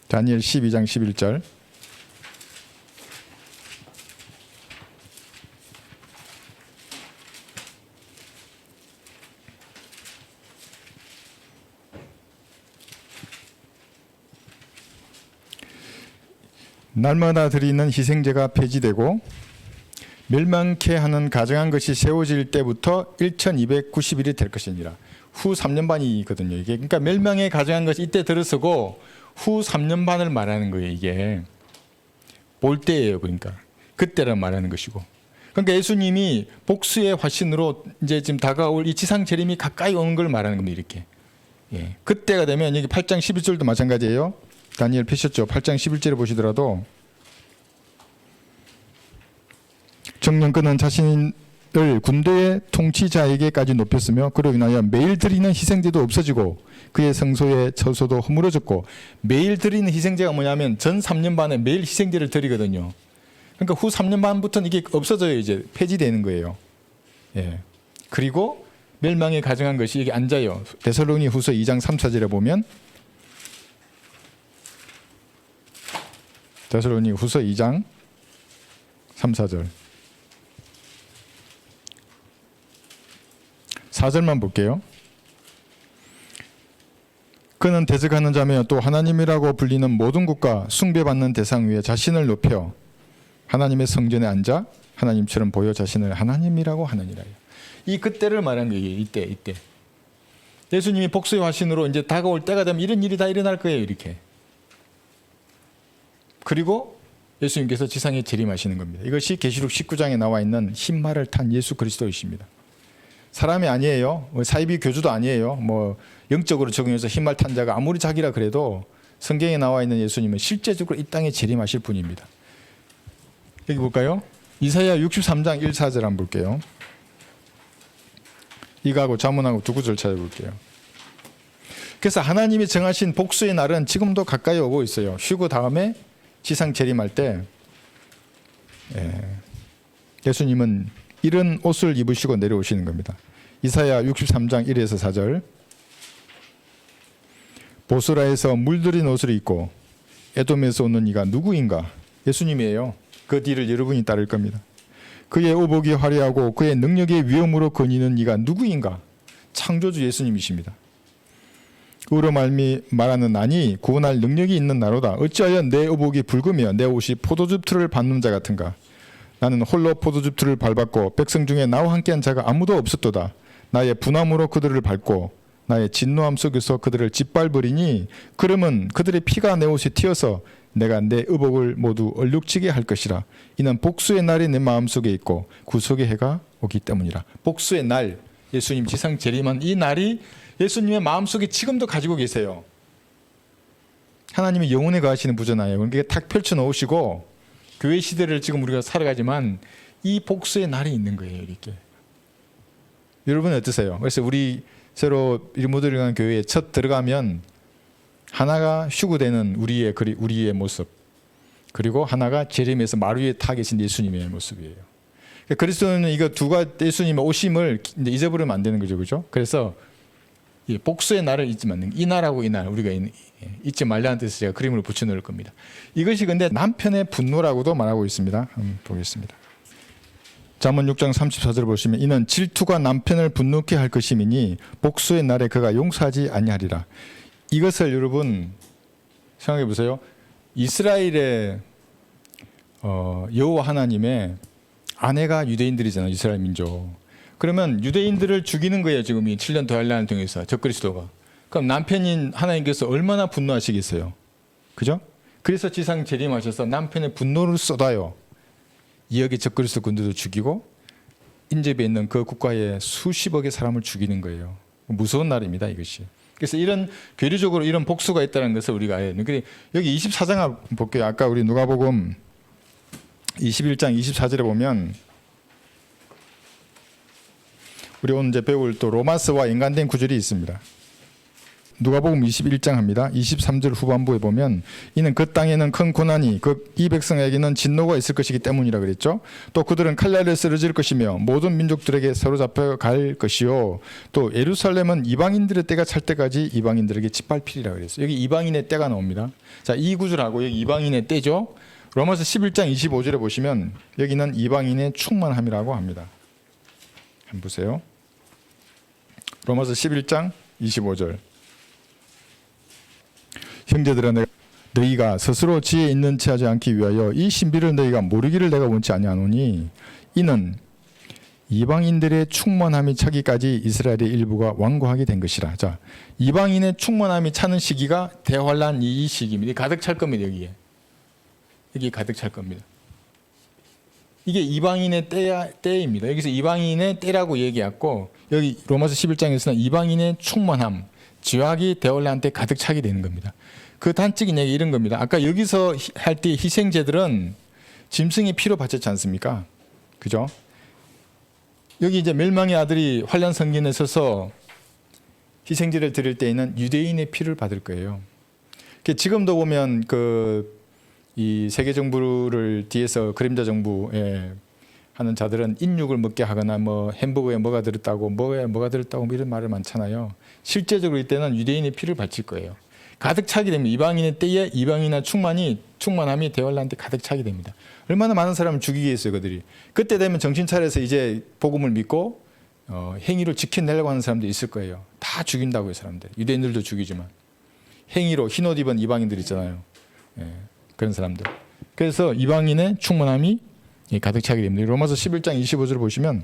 다니엘 12장 11절. 날마다 드리는 희생제가 폐지되고 멸망케 하는 가증한 것이 세워질 때부터 1290일이 될 것이니라. 후 3년 반이거든요. 이게 그러니까 멸망에 가증한 것이 이때 들어서고 후 3년 반을 말하는 거예요. 이게 볼 때예요. 그러니까 그때를 말하는 것이고. 그러니까 예수님이 복수의 화신으로 이제 지금 다가올 이 지상 재림이 가까이 오는 걸 말하는 겁니다. 이렇게. 그때가 되면 여기 8장 11절도 마찬가지예요. 다니엘 펴셨죠. 8장 11절에 보시더라도 정령권은 자신이 군대의 통치자에게까지 높였으며 그로 인하여 매일 드리는 희생제도 없어지고 그의 성소의 처소도 허물어졌고, 매일 드리는 희생제가 뭐냐면 전 3년 반에 매일 희생제를 드리거든요. 그러니까 후 3년 반부터는 이게 없어져요. 이제 폐지되는 거예요. 예. 그리고 멸망에 가증한 것이 여기 앉아요. 데살로니 후서 2장 3, 4절에 보면, 데살로니 후서 2장 3, 4절 4절만 볼게요. 그는 대적하는 자며 또 하나님이라고 불리는 모든 국가 숭배받는 대상 위에 자신을 높여 하나님의 성전에 앉아 하나님처럼 보여 자신을 하나님이라고 하느니라. 이 그때를 말하는 거예요. 이때. 예수님이 복수의 화신으로 이제 다가올 때가 되면 이런 일이 다 일어날 거예요. 이렇게. 그리고 예수님께서 지상에 재림하시는 겁니다. 이것이 계시록 19장에 나와 있는 흰 말을 탄 예수 그리스도이십니다. 사람이 아니에요. 사이비 교주도 아니에요. 뭐 영적으로 적용해서 흰 말 탄 자가 아무리 자기라 그래도 성경에 나와 있는 예수님은 실제적으로 이 땅에 재림하실 분입니다. 여기 볼까요? 이사야 63장 1, 4절 한번 볼게요. 이거하고 자문하고 두 구절 찾아볼게요. 그래서 하나님이 정하신 복수의 날은 지금도 가까이 오고 있어요. 휴거 다음에 지상 재림할 때 예수님은 이런 옷을 입으시고 내려오시는 겁니다. 이사야 63장 1에서 4절. 보스라에서 물들인 옷을 입고 에돔에서 오는 이가 누구인가? 예수님이에요. 그 뒤를 여러분이 따를 겁니다. 그의 의복이 화려하고 그의 능력의 위엄으로 거니는 이가 누구인가? 창조주 예수님이십니다. 의로 말하는 나니 구원할 능력이 있는 나로다. 어찌하여 내 의복이 붉으며 내 옷이 포도즙 틀을 밟는 자 같은가? 나는 홀로 포도즙 틀을 밟았고 백성 중에 나와 함께한 자가 아무도 없었도다. 나의 분함으로 그들을 밟고 나의 진노함 속에서 그들을 짓밟으리니 그러면 그들의 피가 내 옷에 튀어서 내가 내 의복을 모두 얼룩지게 할 것이라. 이는 복수의 날이 내 마음속에 있고 구속의 해가 오기 때문이라. 복수의 날, 예수님 지상 재림한 이 날이 예수님의 마음속에 지금도 가지고 계세요. 하나님이 영혼에 거하시는 부잖아요. 그러니까 탁 펼쳐놓으시고 교회 시대를 지금 우리가 살아가지만 이 복수의 날이 있는 거예요. 이렇게. 여러분 어떠세요? 그래서 우리 새로 일모델을 간 교회에 첫 들어가면 하나가 휴구되는 우리의 모습, 그리고 하나가 재림에서 마루 위에 타 계신 예수님의 모습이에요. 그리스도는 이거 예수님의 오심을 이제 잊어버리면 안 되는 거죠, 그렇죠? 그래서 복수의 날을 잊지 말는, 이 날하고 이 날 우리가 잊지 말라는 뜻을 제가 그림으로 붙여놓을 겁니다. 이것이 근데 남편의 분노라고도 말하고 있습니다. 보겠습니다. 잠언 6장 34절 보시면 이는 질투가 남편을 분노케 할 것임이니 복수의 날에 그가 용서하지 아니하리라. 이것을 여러분 생각해 보세요. 이스라엘의 여호와 하나님의 아내가 유대인들이잖아요. 이스라엘 민족. 그러면 유대인들을 죽이는 거예요. 지금 이 7년 더할라는 통해서 적그리스도가. 그럼 남편인 하나님께서 얼마나 분노하시겠어요. 그죠? 그래서 지상 재림하셔서 남편의 분노를 쏟아요. 이역의 적그리스도 군대도 죽이고 인접에 있는 그 국가의 수십억의 사람을 죽이는 거예요. 무서운 날입니다. 이것이. 그래서 이런 교리적으로 이런 복수가 있다는 것을 우리가 알아야 돼요. 여기 24장 볼게요. 아까 우리 누가복음 21장 24절에 보면 우리 오늘 이제 배울 또 로마서와 연관된 구절이 있습니다. 누가복음 21장 합니다. 23절 후반부에 보면 이는 그 땅에는 큰 고난이 이 백성에게는 진노가 있을 것이기 때문이라 그랬죠. 또 그들은 칼날에 쓰러질 것이며 모든 민족들에게 사로잡혀 갈 것이요. 또 예루살렘은 이방인들의 때가 찰 때까지 이방인들에게 짓밟히리라 그랬어요. 여기 이방인의 때가 나옵니다. 자, 이 구절하고 여기 이방인의 때죠. 로마서 11장 25절에 보시면 여기는 이방인의 충만함이라고 합니다. 한번 보세요. 로마서 11장 25절. 형제들아 너희가 스스로 지혜 있는 체 하지 않기 위하여 이 신비를 너희가 모르기를 내가 원치 아니하노니 이는 이방인들의 충만함이 차기까지 이스라엘의 일부가 완고하게 된 것이라. 자, 이방인의 충만함이 차는 시기가 대환란 이 시기입니다. 가득 찰 겁니다. 여기 가득 찰 겁니다. 이게 이방인의 때입니다. 여기서 이방인의 때라고 얘기했고 여기 로마서 11장에서는 이방인의 충만함, 지화기 대환란 때 가득 차게 되는 겁니다. 그 단적인 얘기 이런 겁니다. 아까 여기서 할 때 희생제들은 짐승의 피로 바쳤지 않습니까? 그죠? 여기 이제 멸망의 아들이 환란 성전에 서서 희생제를 드릴 때에는 유대인의 피를 받을 거예요. 지금도 보면 이 세계 정부를 뒤에서 그림자 정부에 하는 자들은 인육을 먹게 하거나 뭐 햄버거에 뭐가 들었다고 뭐에 뭐가 들었다고 이런 말을 많잖아요. 실제적으로 이때는 유대인의 피를 바칠 거예요. 가득 차게 됩니다. 이방인의 때에 이방인의 충만함이 대환란 때 가득 차게 됩니다. 얼마나 많은 사람을 죽이겠어요, 그들이. 그때 되면 정신 차려서 이제 복음을 믿고 행위로 지켜내려고 하는 사람도 있을 거예요. 다 죽인다고요, 사람들. 유대인들도 죽이지만 행위로 흰옷 입은 이방인들 있잖아요. 예, 그런 사람들. 그래서 이방인의 충만함이 가득 차게 됩니다. 로마서 11장 25절을 보시면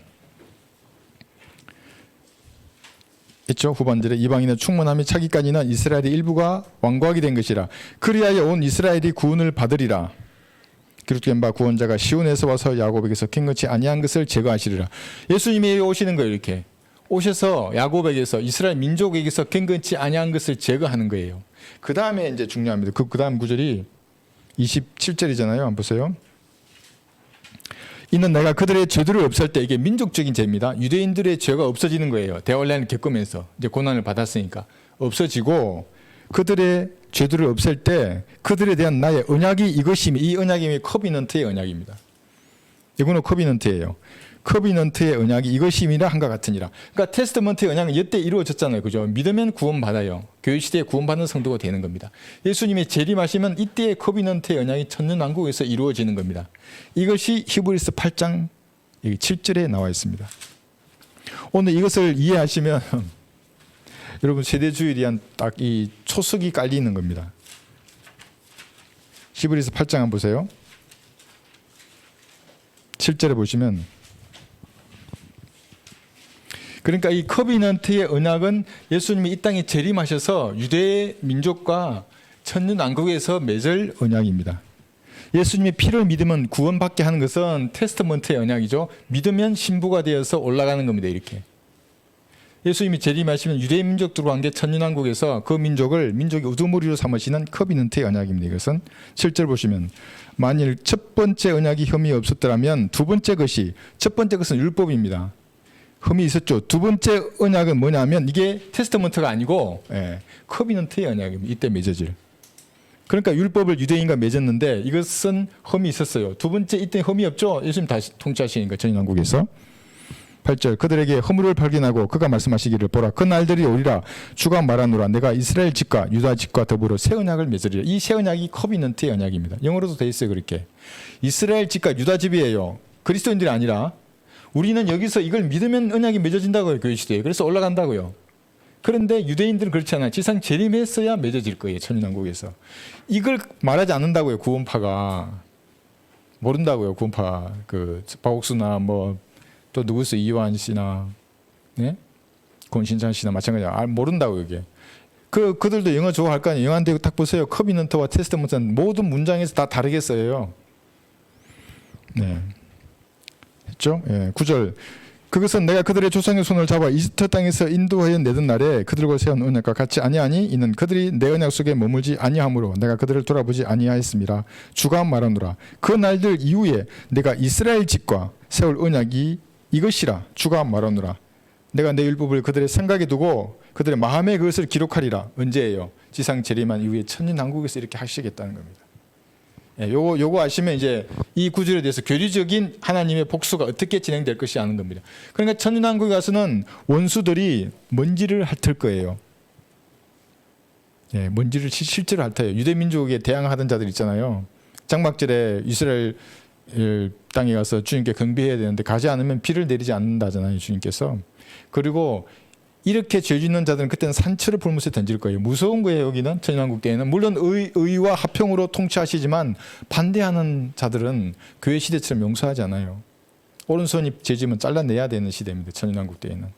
있죠. 후반절에 이방인의 충만함이 차기까지는 이스라엘의 일부가 완고하게 된 것이라. 그리하여 온 이스라엘이 구원을 받으리라. 기록된 바 구원자가 시온에서 와서 야곱에게서 캔것이 아니한 것을 제거하시리라. 예수님이 오시는 거예요. 이렇게 오셔서 야곱에게서 이스라엘 민족에게서 캔것이 아니한 것을 제거하는 거예요. 그 다음에 이제 중요합니다. 그 다음 구절이 27절이잖아요. 한번 보세요. 이는 내가 그들의 죄들을 없앨 때, 이게 민족적인 죄입니다. 유대인들의 죄가 없어지는 거예요. 대환란을 겪으면서 이제 고난을 받았으니까 없어지고, 그들의 죄들을 없앨 때 그들에 대한 나의 언약이 이것이며, 이 언약이 커비넌트의 언약입니다. 이거는 커비넌트예요. 커비넌트의 언약이 이것임이라 한것 같으니라. 그러니까 테스트먼트의 언약은 이때 이루어졌잖아요. 그죠? 믿으면 구원받아요. 교회 시대에 구원받는 성도가 되는 겁니다. 예수님의 재림하시면 이때의 커비넌트의 언약이 천년왕국에서 이루어지는 겁니다. 이것이 히브리서 8장 7절에 나와 있습니다. 오늘 이것을 이해하시면 여러분 세대주의에 대한 딱 이 초석이 깔리는 겁니다. 히브리서 8장 한번 보세요. 7절에 보시면, 그러니까 이 커비넌트의 언약은 예수님이 이 땅에 재림하셔서 유대 민족과 천년왕국에서 맺을 언약입니다. 예수님의 피를 믿으면 구원받게 하는 것은 테스트먼트의 언약이죠. 믿으면 신부가 되어서 올라가는 겁니다. 이렇게 예수님이 재림하시면 유대 민족들과 함께 천년왕국에서 그 민족의 우두머리로 삼으시는 커비넌트의 언약입니다. 이것은 7절 보시면, 만일 첫 번째 언약이 흠이 없었더라면 두 번째 것이, 첫 번째 것은 율법입니다. 흠이 있었죠. 두 번째 언약은 뭐냐면 이게 테스트먼트가 아니고 커비넌트의 언약입니다. 이때 맺어질. 그러니까 율법을 유대인과 맺었는데 이것은 흠이 있었어요. 두 번째 이때 흠이 없죠. 예수님 다시 통치하시니까 천년왕국에서. 8절, 그들에게 허물을 발견하고 그가 말씀하시기를, 보라 그 날들이 오리라. 주가 말하노라. 내가 이스라엘 집과 유다 집과 더불어 새 언약을 맺으리라. 이 새 언약이 커비넌트의 언약입니다. 영어로도 돼 있어요. 그렇게 이스라엘 집과 유다 집이에요. 그리스도인들이 아니라. 우리는 여기서 이걸 믿으면 언약이 맺어진다고요. 교회 시대에. 그래서 올라간다고요. 그런데 유대인들은 그렇지 않아요. 지상 재림했어야 맺어질 거예요. 천년왕국에서. 이걸 말하지 않는다고요. 구원파가. 모른다고요. 구원파. 박옥수나 또 누구세요? 이완 씨나 권신찬 씨나 마찬가지야. 모른다고요. 이게. 그들도 영어 좋아할 거 아니에요. 영어인데 딱 보세요. 커비넌트와 테스트먼트는 모든 문장에서 다 다르게 써요. 네. 했죠? 9절. 그것은 내가 그들의 조상의 손을 잡아 이집트 땅에서 인도하여 내던 날에 그들과 세운 언약과 같이 아니하니, 이는 그들이 내 언약 속에 머물지 아니하므로 내가 그들을 돌아보지 아니하였습니다. 주가 말하노라. 그 날들 이후에 내가 이스라엘 집과 세울 언약이 이것이라. 주가 말하노라. 내가 내 율법을 그들의 생각에 두고 그들의 마음에 그것을 기록하리라. 언제예요? 지상 재림한 이후에 천년왕국에서 이렇게 하시겠다는 겁니다. 요거 아시면 이제 이 구절에 대해서 교리적인 하나님의 복수가 어떻게 진행될 것이 아는 겁니다. 그러니까 천년왕국에 가서는 원수들이 먼지를 핥을 거예요. 먼지를 실제로 핥아요. 유대민족에 대항하던 자들 있잖아요. 장막절에 이스라엘 땅에 가서 주님께 경배해야 되는데 가지 않으면 비를 내리지 않는다잖아요. 주님께서. 그리고 이렇게 죄 짓는 자들은 그때는 산채를 불못에 던질 거예요. 무서운 거예요. 여기는 천년왕국 때에는. 물론 의와 화평으로 통치하시지만 반대하는 자들은 교회 시대처럼 용서하지 않아요. 오른손이 죄 지면 잘라내야 되는 시대입니다. 천년왕국 때에는.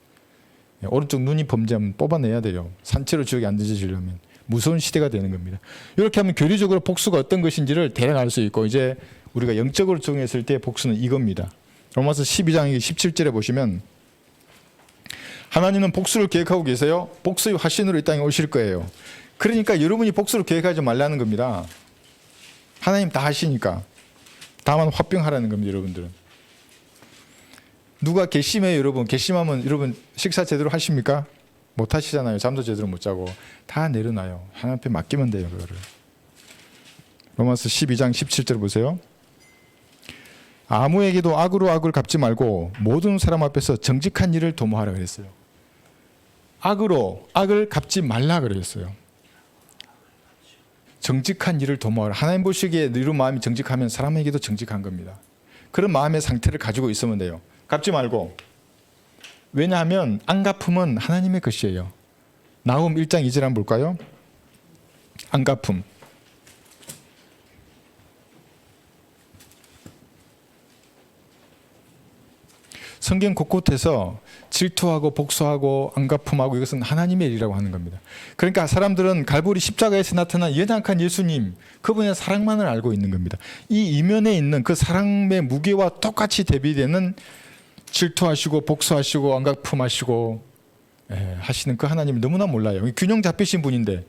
오른쪽 눈이 범죄하면 뽑아내야 돼요. 산채로 지옥에 안 던져지려면. 무서운 시대가 되는 겁니다. 이렇게 하면 교리적으로 복수가 어떤 것인지를 대략 알 수 있고, 이제 우리가 영적으로 적용했을 때 복수는 이겁니다. 로마서 12장 17절에 보시면, 하나님은 복수를 계획하고 계세요. 복수의 화신으로 이 땅에 오실 거예요. 그러니까 여러분이 복수를 계획하지 말라는 겁니다. 하나님 다 하시니까. 다만 화평하라는 겁니다. 여러분들은. 누가 괘씸해요, 여러분? 괘씸하면 여러분 식사 제대로 하십니까? 못 하시잖아요. 잠도 제대로 못 자고. 다 내려놔요. 하나님 앞에 맡기면 돼요, 그거를. 로마서 12장 17절 보세요. 아무에게도 악으로 악을 갚지 말고 모든 사람 앞에서 정직한 일을 도모하라 그랬어요. 악으로 악을 갚지 말라 그랬어요. 정직한 일을 도모하라. 하나님 보시기에 너희 마음이 정직하면 사람에게도 정직한 겁니다. 그런 마음의 상태를 가지고 있으면 돼요. 갚지 말고. 왜냐하면 안 갚음은 하나님의 것이에요. 나훔 1장 2절 한번 볼까요? 안 갚음. 성경 곳곳에서 질투하고 복수하고 안갚음하고 이것은 하나님의 일이라고 하는 겁니다. 그러니까 사람들은 갈보리 십자가에서 나타난 연약한 예수님, 그분의 사랑만을 알고 있는 겁니다. 이 이면에 있는 그 사랑의 무게와 똑같이 대비되는 질투하시고 복수하시고 안갚음하시고 하시는 그 하나님을 너무나 몰라요. 균형 잡히신 분인데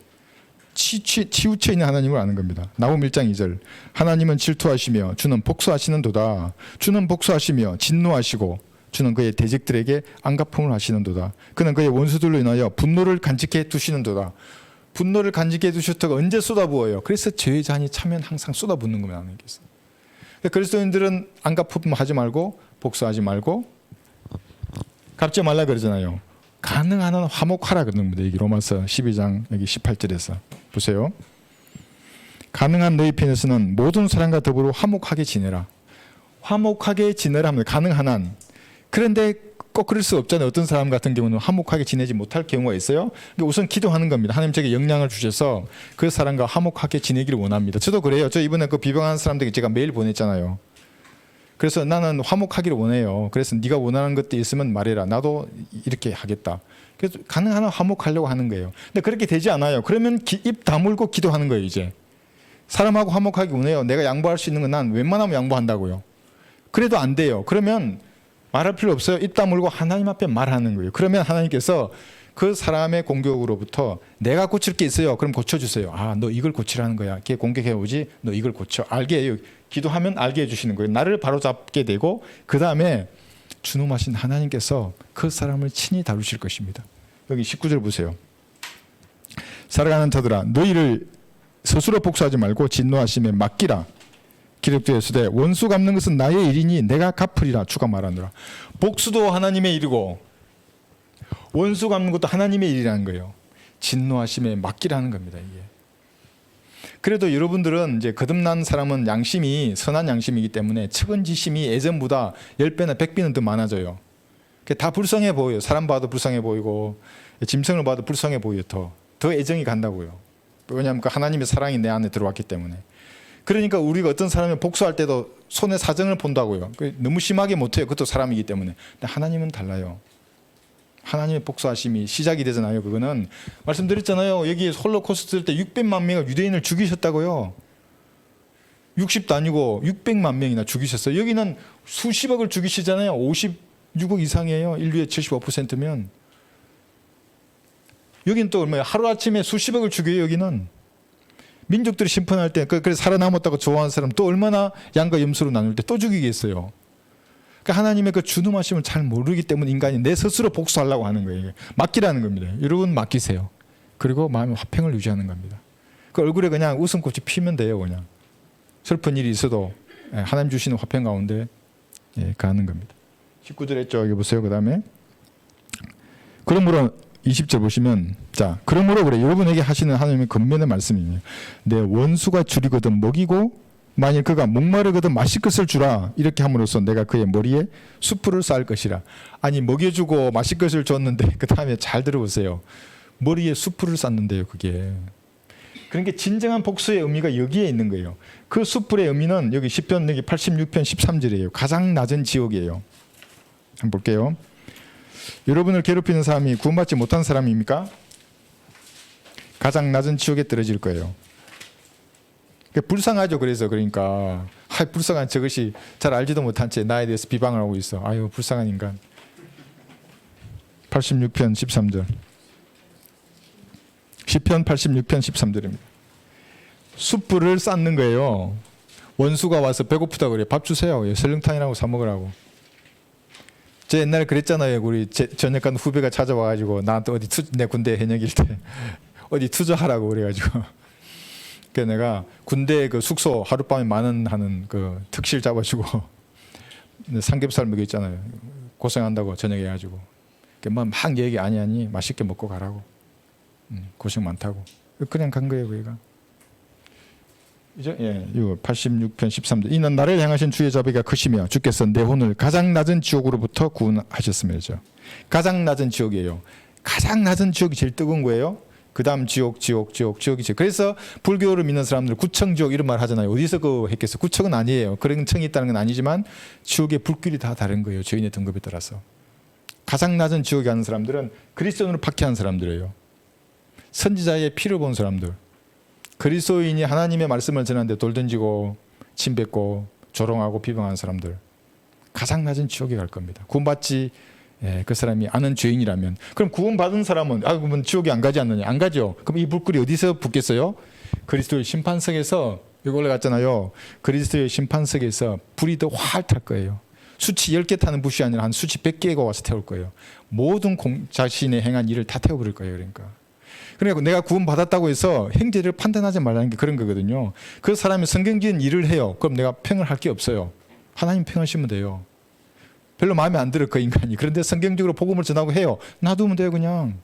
치우쳐 있는 하나님을 아는 겁니다. 나훔 1장 2절. 하나님은 질투하시며 주는 복수하시는도다. 주는 복수하시며 진노하시고 주는 그의 대적들에게 안갚음을 하시는도다. 그는 그의 원수들로 인하여 분노를 간직해 두시는도다. 분노를 간직해 두셨다가 언제 쏟아부어요? 그래서 죄의 잔이 차면 항상 쏟아붓는 겁니다. 하나님께서. 그리스도인들은 안갚음 하지 말고 복수하지 말고 갚지 말라 그러잖아요. 가능한 한 화목하라 그러는 겁니다. 여기 로마서 12장 여기 18절에서 보세요. 가능한 너희 편에서는 모든 사람과 더불어 화목하게 지내라. 화목하게 지내라 하면 가능한 한. 그런데 꼭 그럴 수 없잖아요. 어떤 사람 같은 경우는 화목하게 지내지 못할 경우가 있어요. 우선 기도하는 겁니다. 하나님 제게 영향을 주셔서 그 사람과 화목하게 지내기를 원합니다. 저도 그래요. 저 이번에 그 비방하는 사람들에게 제가 메일 보냈잖아요. 그래서 나는 화목하기를 원해요. 그래서 네가 원하는 것도 있으면 말해라. 나도 이렇게 하겠다. 그래서 가능한 한 화목하려고 하는 거예요. 근데 그렇게 되지 않아요. 그러면 입 다물고 기도하는 거예요. 이제 사람하고 화목하기 원해요. 내가 양보할 수 있는 건 난 웬만하면 양보한다고요. 그래도 안 돼요. 그러면 말할 필요 없어요. 입 다물고 하나님 앞에 말하는 거예요. 그러면 하나님께서 그 사람의 공격으로부터 내가 고칠 게 있어요. 그럼 고쳐주세요. 아, 너 이걸 고치라는 거야. 걔 공격해 오지. 너 이걸 고쳐. 알게 해요. 기도하면 알게 해주시는 거예요. 나를 바로잡게 되고 그 다음에 주놈하신 하나님께서 그 사람을 친히 다루실 것입니다. 여기 19절 보세요. 사랑하는 자들아 너희를 스스로 복수하지 말고 진노하심에 맡기라. 기록되었으되 원수 갚는 것은 나의 일이니 내가 갚으리라 주가 말하노라. 복수도 하나님의 일이고 원수 갚는 것도 하나님의 일이라는 거예요. 진노하심에 맡기라는 겁니다. 이게. 그래도 여러분들은 이제 거듭난 사람은 양심이 선한 양심이기 때문에 측은지심이 예전보다 10배나 100배는 더 많아져요. 다 불쌍해 보여요. 사람 봐도 불쌍해 보이고 짐승을 봐도 불쌍해 보여요. 더 애정이 간다고요. 왜냐하면 그 하나님의 사랑이 내 안에 들어왔기 때문에. 그러니까 우리가 어떤 사람이 복수할 때도 손의 사정을 본다고요. 너무 심하게 못해요. 그것도 사람이기 때문에. 근데 하나님은 달라요. 하나님의 복수하심이 시작이 되잖아요. 그거는 말씀드렸잖아요. 여기 홀로코스트 때 600만 명의 유대인을 죽이셨다고요. 60도 아니고 600만 명이나 죽이셨어요. 여기는 수십억을 죽이시잖아요. 56억 이상이에요. 인류의 75%면. 여기는 또 얼마예요? 하루아침에 수십억을 죽여요. 여기는. 민족들이 심판할 때 그래서 살아남았다고 좋아하는 사람 또 얼마나 양과 염소로 나눌 때 또 죽이겠어요. 그러니까 하나님의 그 준엄하심을 잘 모르기 때문에 인간이 내 스스로 복수하려고 하는 거예요. 맡기라는 겁니다. 여러분 맡기세요. 그리고 마음의 화평을 유지하는 겁니다. 그 얼굴에 그냥 웃음꽃이 피면 돼요. 그냥 슬픈 일이 있어도 하나님 주시는 화평 가운데 가는 겁니다. 19절 했죠. 여기 보세요. 그 다음에 그러므로 20절 보시면 자 그러므로 그래 여러분에게 하시는 하나님의 권면의 말씀이에요. 내 원수가 줄이거든 먹이고 만일 그가 목마르거든 마실 것을 주라. 이렇게 함으로써 내가 그의 머리에 숯불을 쌓을 것이라. 아니 먹여주고 마실 것을 줬는데 그 다음에 잘 들어보세요. 머리에 숯불을 쌓는데요. 그게 그러니까 진정한 복수의 의미가 여기에 있는 거예요. 그 숯불의 의미는 여기 시편 여기 86편 13절이에요. 가장 낮은 지옥이에요. 한번 볼게요. 여러분을 괴롭히는 사람이 구원받지 못한 사람입니까? 가장 낮은 지옥에 떨어질 거예요. 불쌍하죠. 그러니까 불쌍한 저것이 잘 알지도 못한 채 나에 대해서 비방을 하고 있어. 아유 불쌍한 인간. 86편 13절. 시편 86편 13절입니다. 숯불을 쌓는 거예요. 원수가 와서 배고프다 그래. 밥 주세요. 설렁탕이라고 사 먹으라고. 저 옛날에 그랬잖아요. 우리 전역간 후배가 찾아와가지고 나한테 내 군대 현역일 때 어디 투자하라고 그래가지고 그 내가 군대 그 숙소 하룻밤에 10,000원 하는 그 특실 잡아주고 삼겹살 먹였잖아요. 고생한다고 저녁에 해가지고 막 얘기 아니 맛있게 먹고 가라고. 고생 많다고. 그냥 간 거예요, 우리가. 이제 이거 86편 13절. 이는 나를 향하신 주의 자비가 크시며 주께서 내 혼을 가장 낮은 지옥으로부터 구원하셨음이죠. 가장 낮은 지옥이에요. 가장 낮은 지옥이 제일 뜨거운 거예요. 그 다음 지옥이죠. 그래서 불교를 믿는 사람들 구청지옥 이런 말 하잖아요. 어디서 그 했겠어? 구청은 아니에요. 그런 청이 있다는 건 아니지만 지옥의 불길이 다 다른 거예요. 죄인의 등급에 따라서. 가장 낮은 지옥에 가는 사람들은 그리스도인으로 박해한 사람들이에요. 선지자의 피를 본 사람들. 그리스도인이 하나님의 말씀을 전하는데 돌 던지고 침 뱉고 조롱하고 비방하는 사람들. 가장 낮은 지옥에 갈 겁니다. 구원받지 그 사람이 아는 죄인이라면. 그럼 구원받은 사람은 그러면 지옥에 안 가지 않느냐? 안 가죠. 그럼 이 불길이 어디서 붙겠어요? 그리스도의 심판석에서 여기 올라갔잖아요. 그리스도의 심판석에서 불이 더 활 탈 거예요. 수치 10개 타는 붓이 아니라 한 수치 100개가 와서 태울 거예요. 모든 자신의 행한 일을 다 태워버릴 거예요. 그러니까 내가 구원받았다고 해서 행제를 판단하지 말라는 게 그런 거거든요. 그 사람이 성경적인 일을 해요. 그럼 내가 평을 할 게 없어요. 하나님 평하시면 돼요. 별로 마음에 안 들어 그 인간이. 그런데 성경적으로 복음을 전하고 해요. 놔두면 돼요. 그냥.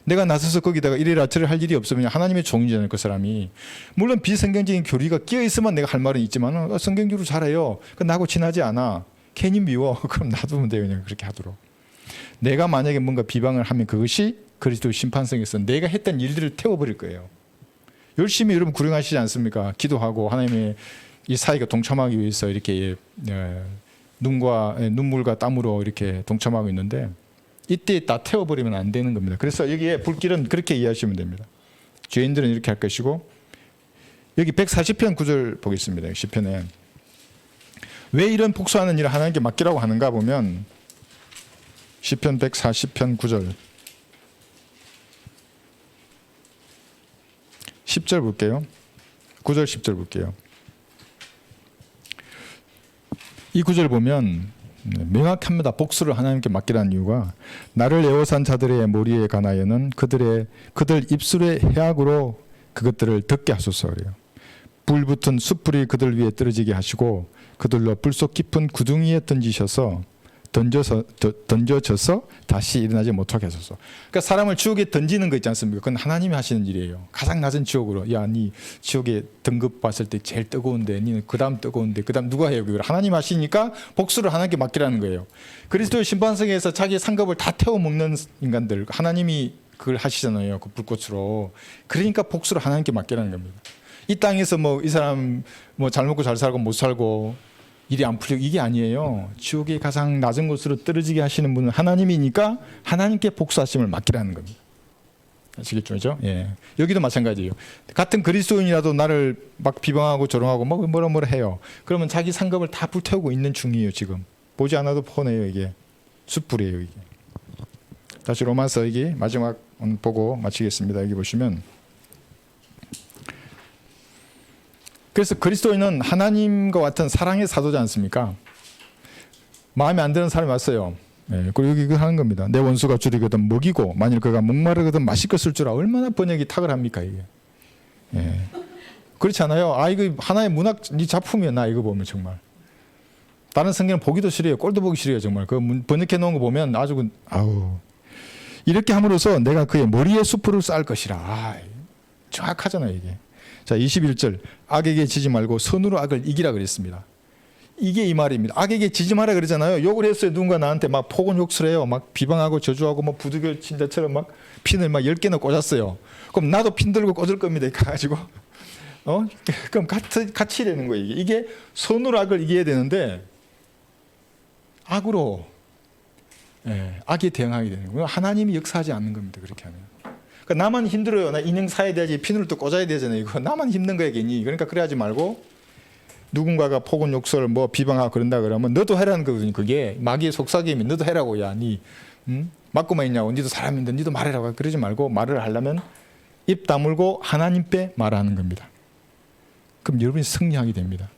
내가 나서서 거기다가 이래라 저래라 할 일이 없으면 하나님의 종이잖아요. 그 사람이. 물론 비성경적인 교리가 끼어 있으면 내가 할 말은 있지만 성경적으로 잘해요. 나하고 친하지 않아. 괜히 미워. 그럼 놔두면 돼요. 그냥 그렇게 하도록. 내가 만약에 뭔가 비방을 하면 그것이 그리스도의 심판성에서 내가 했던 일들을 태워버릴 거예요. 열심히 여러분 구령하시지 않습니까? 기도하고 하나님의 이 사이가 동참하기 위해서 이렇게 눈물과 땀으로 이렇게 동참하고 있는데 이때 다 태워버리면 안 되는 겁니다. 그래서 여기에 불길은 그렇게 이해하시면 됩니다. 죄인들은 이렇게 할 것이고 여기 140편 9절 보겠습니다. 시편에 왜 이런 복수하는 일을 하나님께 맡기라고 하는가 보면 시편 140편 9절 10절 볼게요. 9절 10절 볼게요. 이 구절 보면 명확합니다. 복수를 하나님께 맡기라는 이유가 나를 애워싼 자들의 머리에 관하여는 그들 입술의 해악으로 그것들을 듣게 하소서 그래요. 불 붙은 숯불이 그들 위에 떨어지게 하시고 그들로 불속 깊은 구덩이에 던져져서 다시 일어나지 못하게 하소서. 그러니까 사람을 지옥에 던지는 거 있지 않습니까? 그건 하나님이 하시는 일이에요. 가장 낮은 지옥으로. 야, 네 지옥에 등급 봤을 때 제일 뜨거운데, 니는 그다음 뜨거운데, 그다음 누가 해요? 그걸 하나님 하시니까 복수를 하나님께 맡기라는 거예요. 그리스도의 심판석에서 자기의 상급을 다 태워 먹는 인간들, 하나님이 그걸 하시잖아요. 그 불꽃으로. 그러니까 복수를 하나님께 맡기라는 겁니다. 이 땅에서 이 사람 잘 먹고 잘 살고 못 살고. 일이 안 풀리고 이게 아니에요. 지옥의 가장 낮은 곳으로 떨어지게 하시는 분은 하나님이니까 하나님께 복수하심을 맡기라는 겁니다. 아시겠죠? 예. 여기도 마찬가지예요. 같은 그리스도인이라도 나를 막 비방하고 조롱하고 뭐라 해요. 그러면 자기 상급을 다 불태우고 있는 중이에요. 지금 보지 않아도 뻔해요. 이게 숯불이에요. 이게. 다시 로마서 여기 마지막 보고 마치겠습니다. 여기 보시면 그래서 그리스도인은 하나님과 같은 사랑의 사도지 않습니까? 마음에 안 드는 사람이 왔어요. 그리고 여기 이거 하는 겁니다. 내 원수가 줄이거든 먹이고 만일 그가 목마르거든 마실 것을 주라. 얼마나 번역이 탁월합니까 이게. 그렇지 않아요? 이거 하나의 문학 작품이야. 나 이거 보면 정말. 다른 성경은 보기도 싫어요. 꼴도 보기 싫어요. 정말. 그 번역해 놓은 거 보면 아주 이렇게 함으로써 내가 그의 머리에 숯불을 쌓을 것이라. 정확하잖아요 이게. 자 21절 악에게 지지 말고 선으로 악을 이기라 그랬습니다. 이게 이 말입니다. 악에게 지지 마라 그러잖아요. 욕을 했어요. 누군가 나한테 막 폭언 욕설 해요. 막 비방하고 저주하고 부두교 친자처럼 막 핀을 10개나 꽂았어요. 그럼 나도 핀 들고 꽂을 겁니다. 가지고 그럼 같이 되는 거예요. 이게 선으로 악을 이겨야 되는데 악으로 악에 대응하게 되는 거예요. 하나님이 역사하지 않는 겁니다. 그렇게 하면. 그러니까 나만 힘들어요. 나 인형 사야 되지. 핀으로 또 꽂아야 되잖아요. 이거 나만 힘든 거야 괜히. 그러니까 그래 하지 말고 누군가가 폭언 욕설 비방하고 그런다 그러면 너도 해라는 거거든요. 그게 마귀의 속삭임이 너도 해라고. 야, 니 맞고만 있냐고. 니도 사람인데 니도 말해라고. 그러지 말고 말을 하려면 입 다물고 하나님께 말하는 겁니다. 그럼 여러분이 승리하게 됩니다.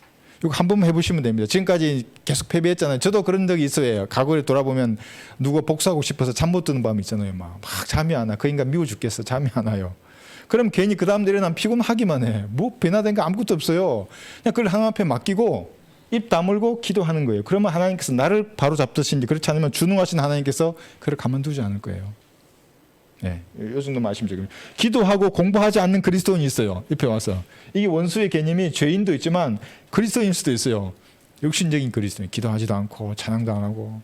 이거 한 번만 해보시면 됩니다. 지금까지 계속 패배했잖아요. 저도 그런 적이 있어요. 과거에 돌아보면 누가 복수하고 싶어서 잠 못 드는 밤 있잖아요. 막 잠이 안 와. 그 인간 미워 죽겠어. 잠이 안 와요. 그럼 괜히 그 다음 일어나면 피곤하기만 해. 뭐 변화된 거 아무것도 없어요. 그냥 그걸 하나님 앞에 맡기고 입 다물고 기도하는 거예요. 그러면 하나님께서 나를 바로 잡으신지, 그렇지 않으면 주능하신 하나님께서 그를 가만두지 않을 거예요. 네, 이 정도 말씀드리고, 기도하고 공부하지 않는 그리스도인이 있어요. 옆에 와서. 이게 원수의 개념이 죄인도 있지만 그리스도인일 수도 있어요. 육신적인 그리스도인, 기도하지도 않고 찬양도 안 하고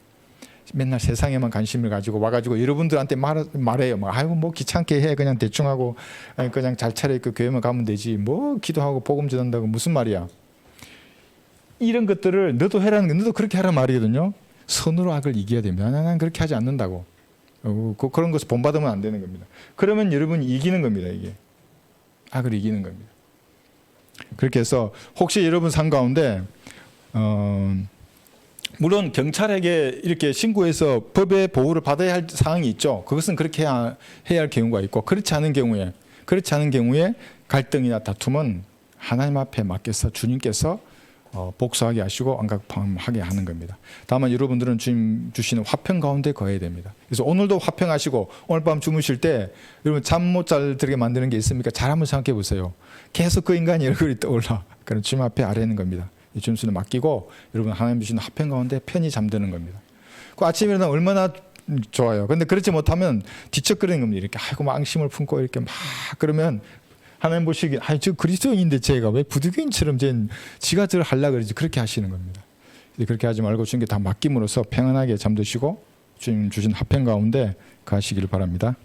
맨날 세상에만 관심을 가지고 와가지고 여러분들한테 말해요. 뭐, 아이고 뭐 귀찮게 해, 그냥 대충 하고, 아니 그냥 잘 차려입고 교회만 가면 되지, 뭐 기도하고 복음 전한다고 무슨 말이야. 이런 것들을 너도 해라는 게, 너도 그렇게 하란 말이거든요. 선으로 악을 이겨야 됩니다. 난 그렇게 하지 않는다고. 그런 것을 본받으면 안 되는 겁니다. 그러면 여러분이 이기는 겁니다. 이게 악을 이기는 겁니다. 그렇게 해서 혹시 여러분 삶 가운데 물론 경찰에게 이렇게 신고해서 법의 보호를 받아야 할 사항이 있죠. 그것은 그렇게 해야 할 경우가 있고, 그렇지 않은 경우에 갈등이나 다툼은 하나님 앞에 맡겨서 주님께서 복수하게 하시고 안각하게 하는 겁니다. 다만 여러분들은 주님 주시는 화평 가운데 거해야 됩니다. 그래서 오늘도 화평하시고 오늘 밤 주무실 때 여러분 잠 못 잘 들게 만드는 게 있습니까? 잘 한번 생각해 보세요. 계속 그 인간이 얼굴이 떠올라. 그럼 주님 앞에 아뢰는 겁니다. 이 주님을 맡기고 여러분 하나님 주시는 화평 가운데 편히 잠드는 겁니다. 그 아침에 일어나면 얼마나 좋아요. 그런데 그렇지 못하면 뒤척거리는 겁니다. 이렇게 아이고 막 앙심을 품고 이렇게 막 그러면 하나님 보시기에 저 그리스도인인데 제가 왜 부두교인처럼 지가 저를 하려고 그러지, 그렇게 하시는 겁니다. 그렇게 하지 말고 주님께 다 맡김으로써 평안하게 잠드시고 주님 주신 화평 가운데 가시기를 바랍니다.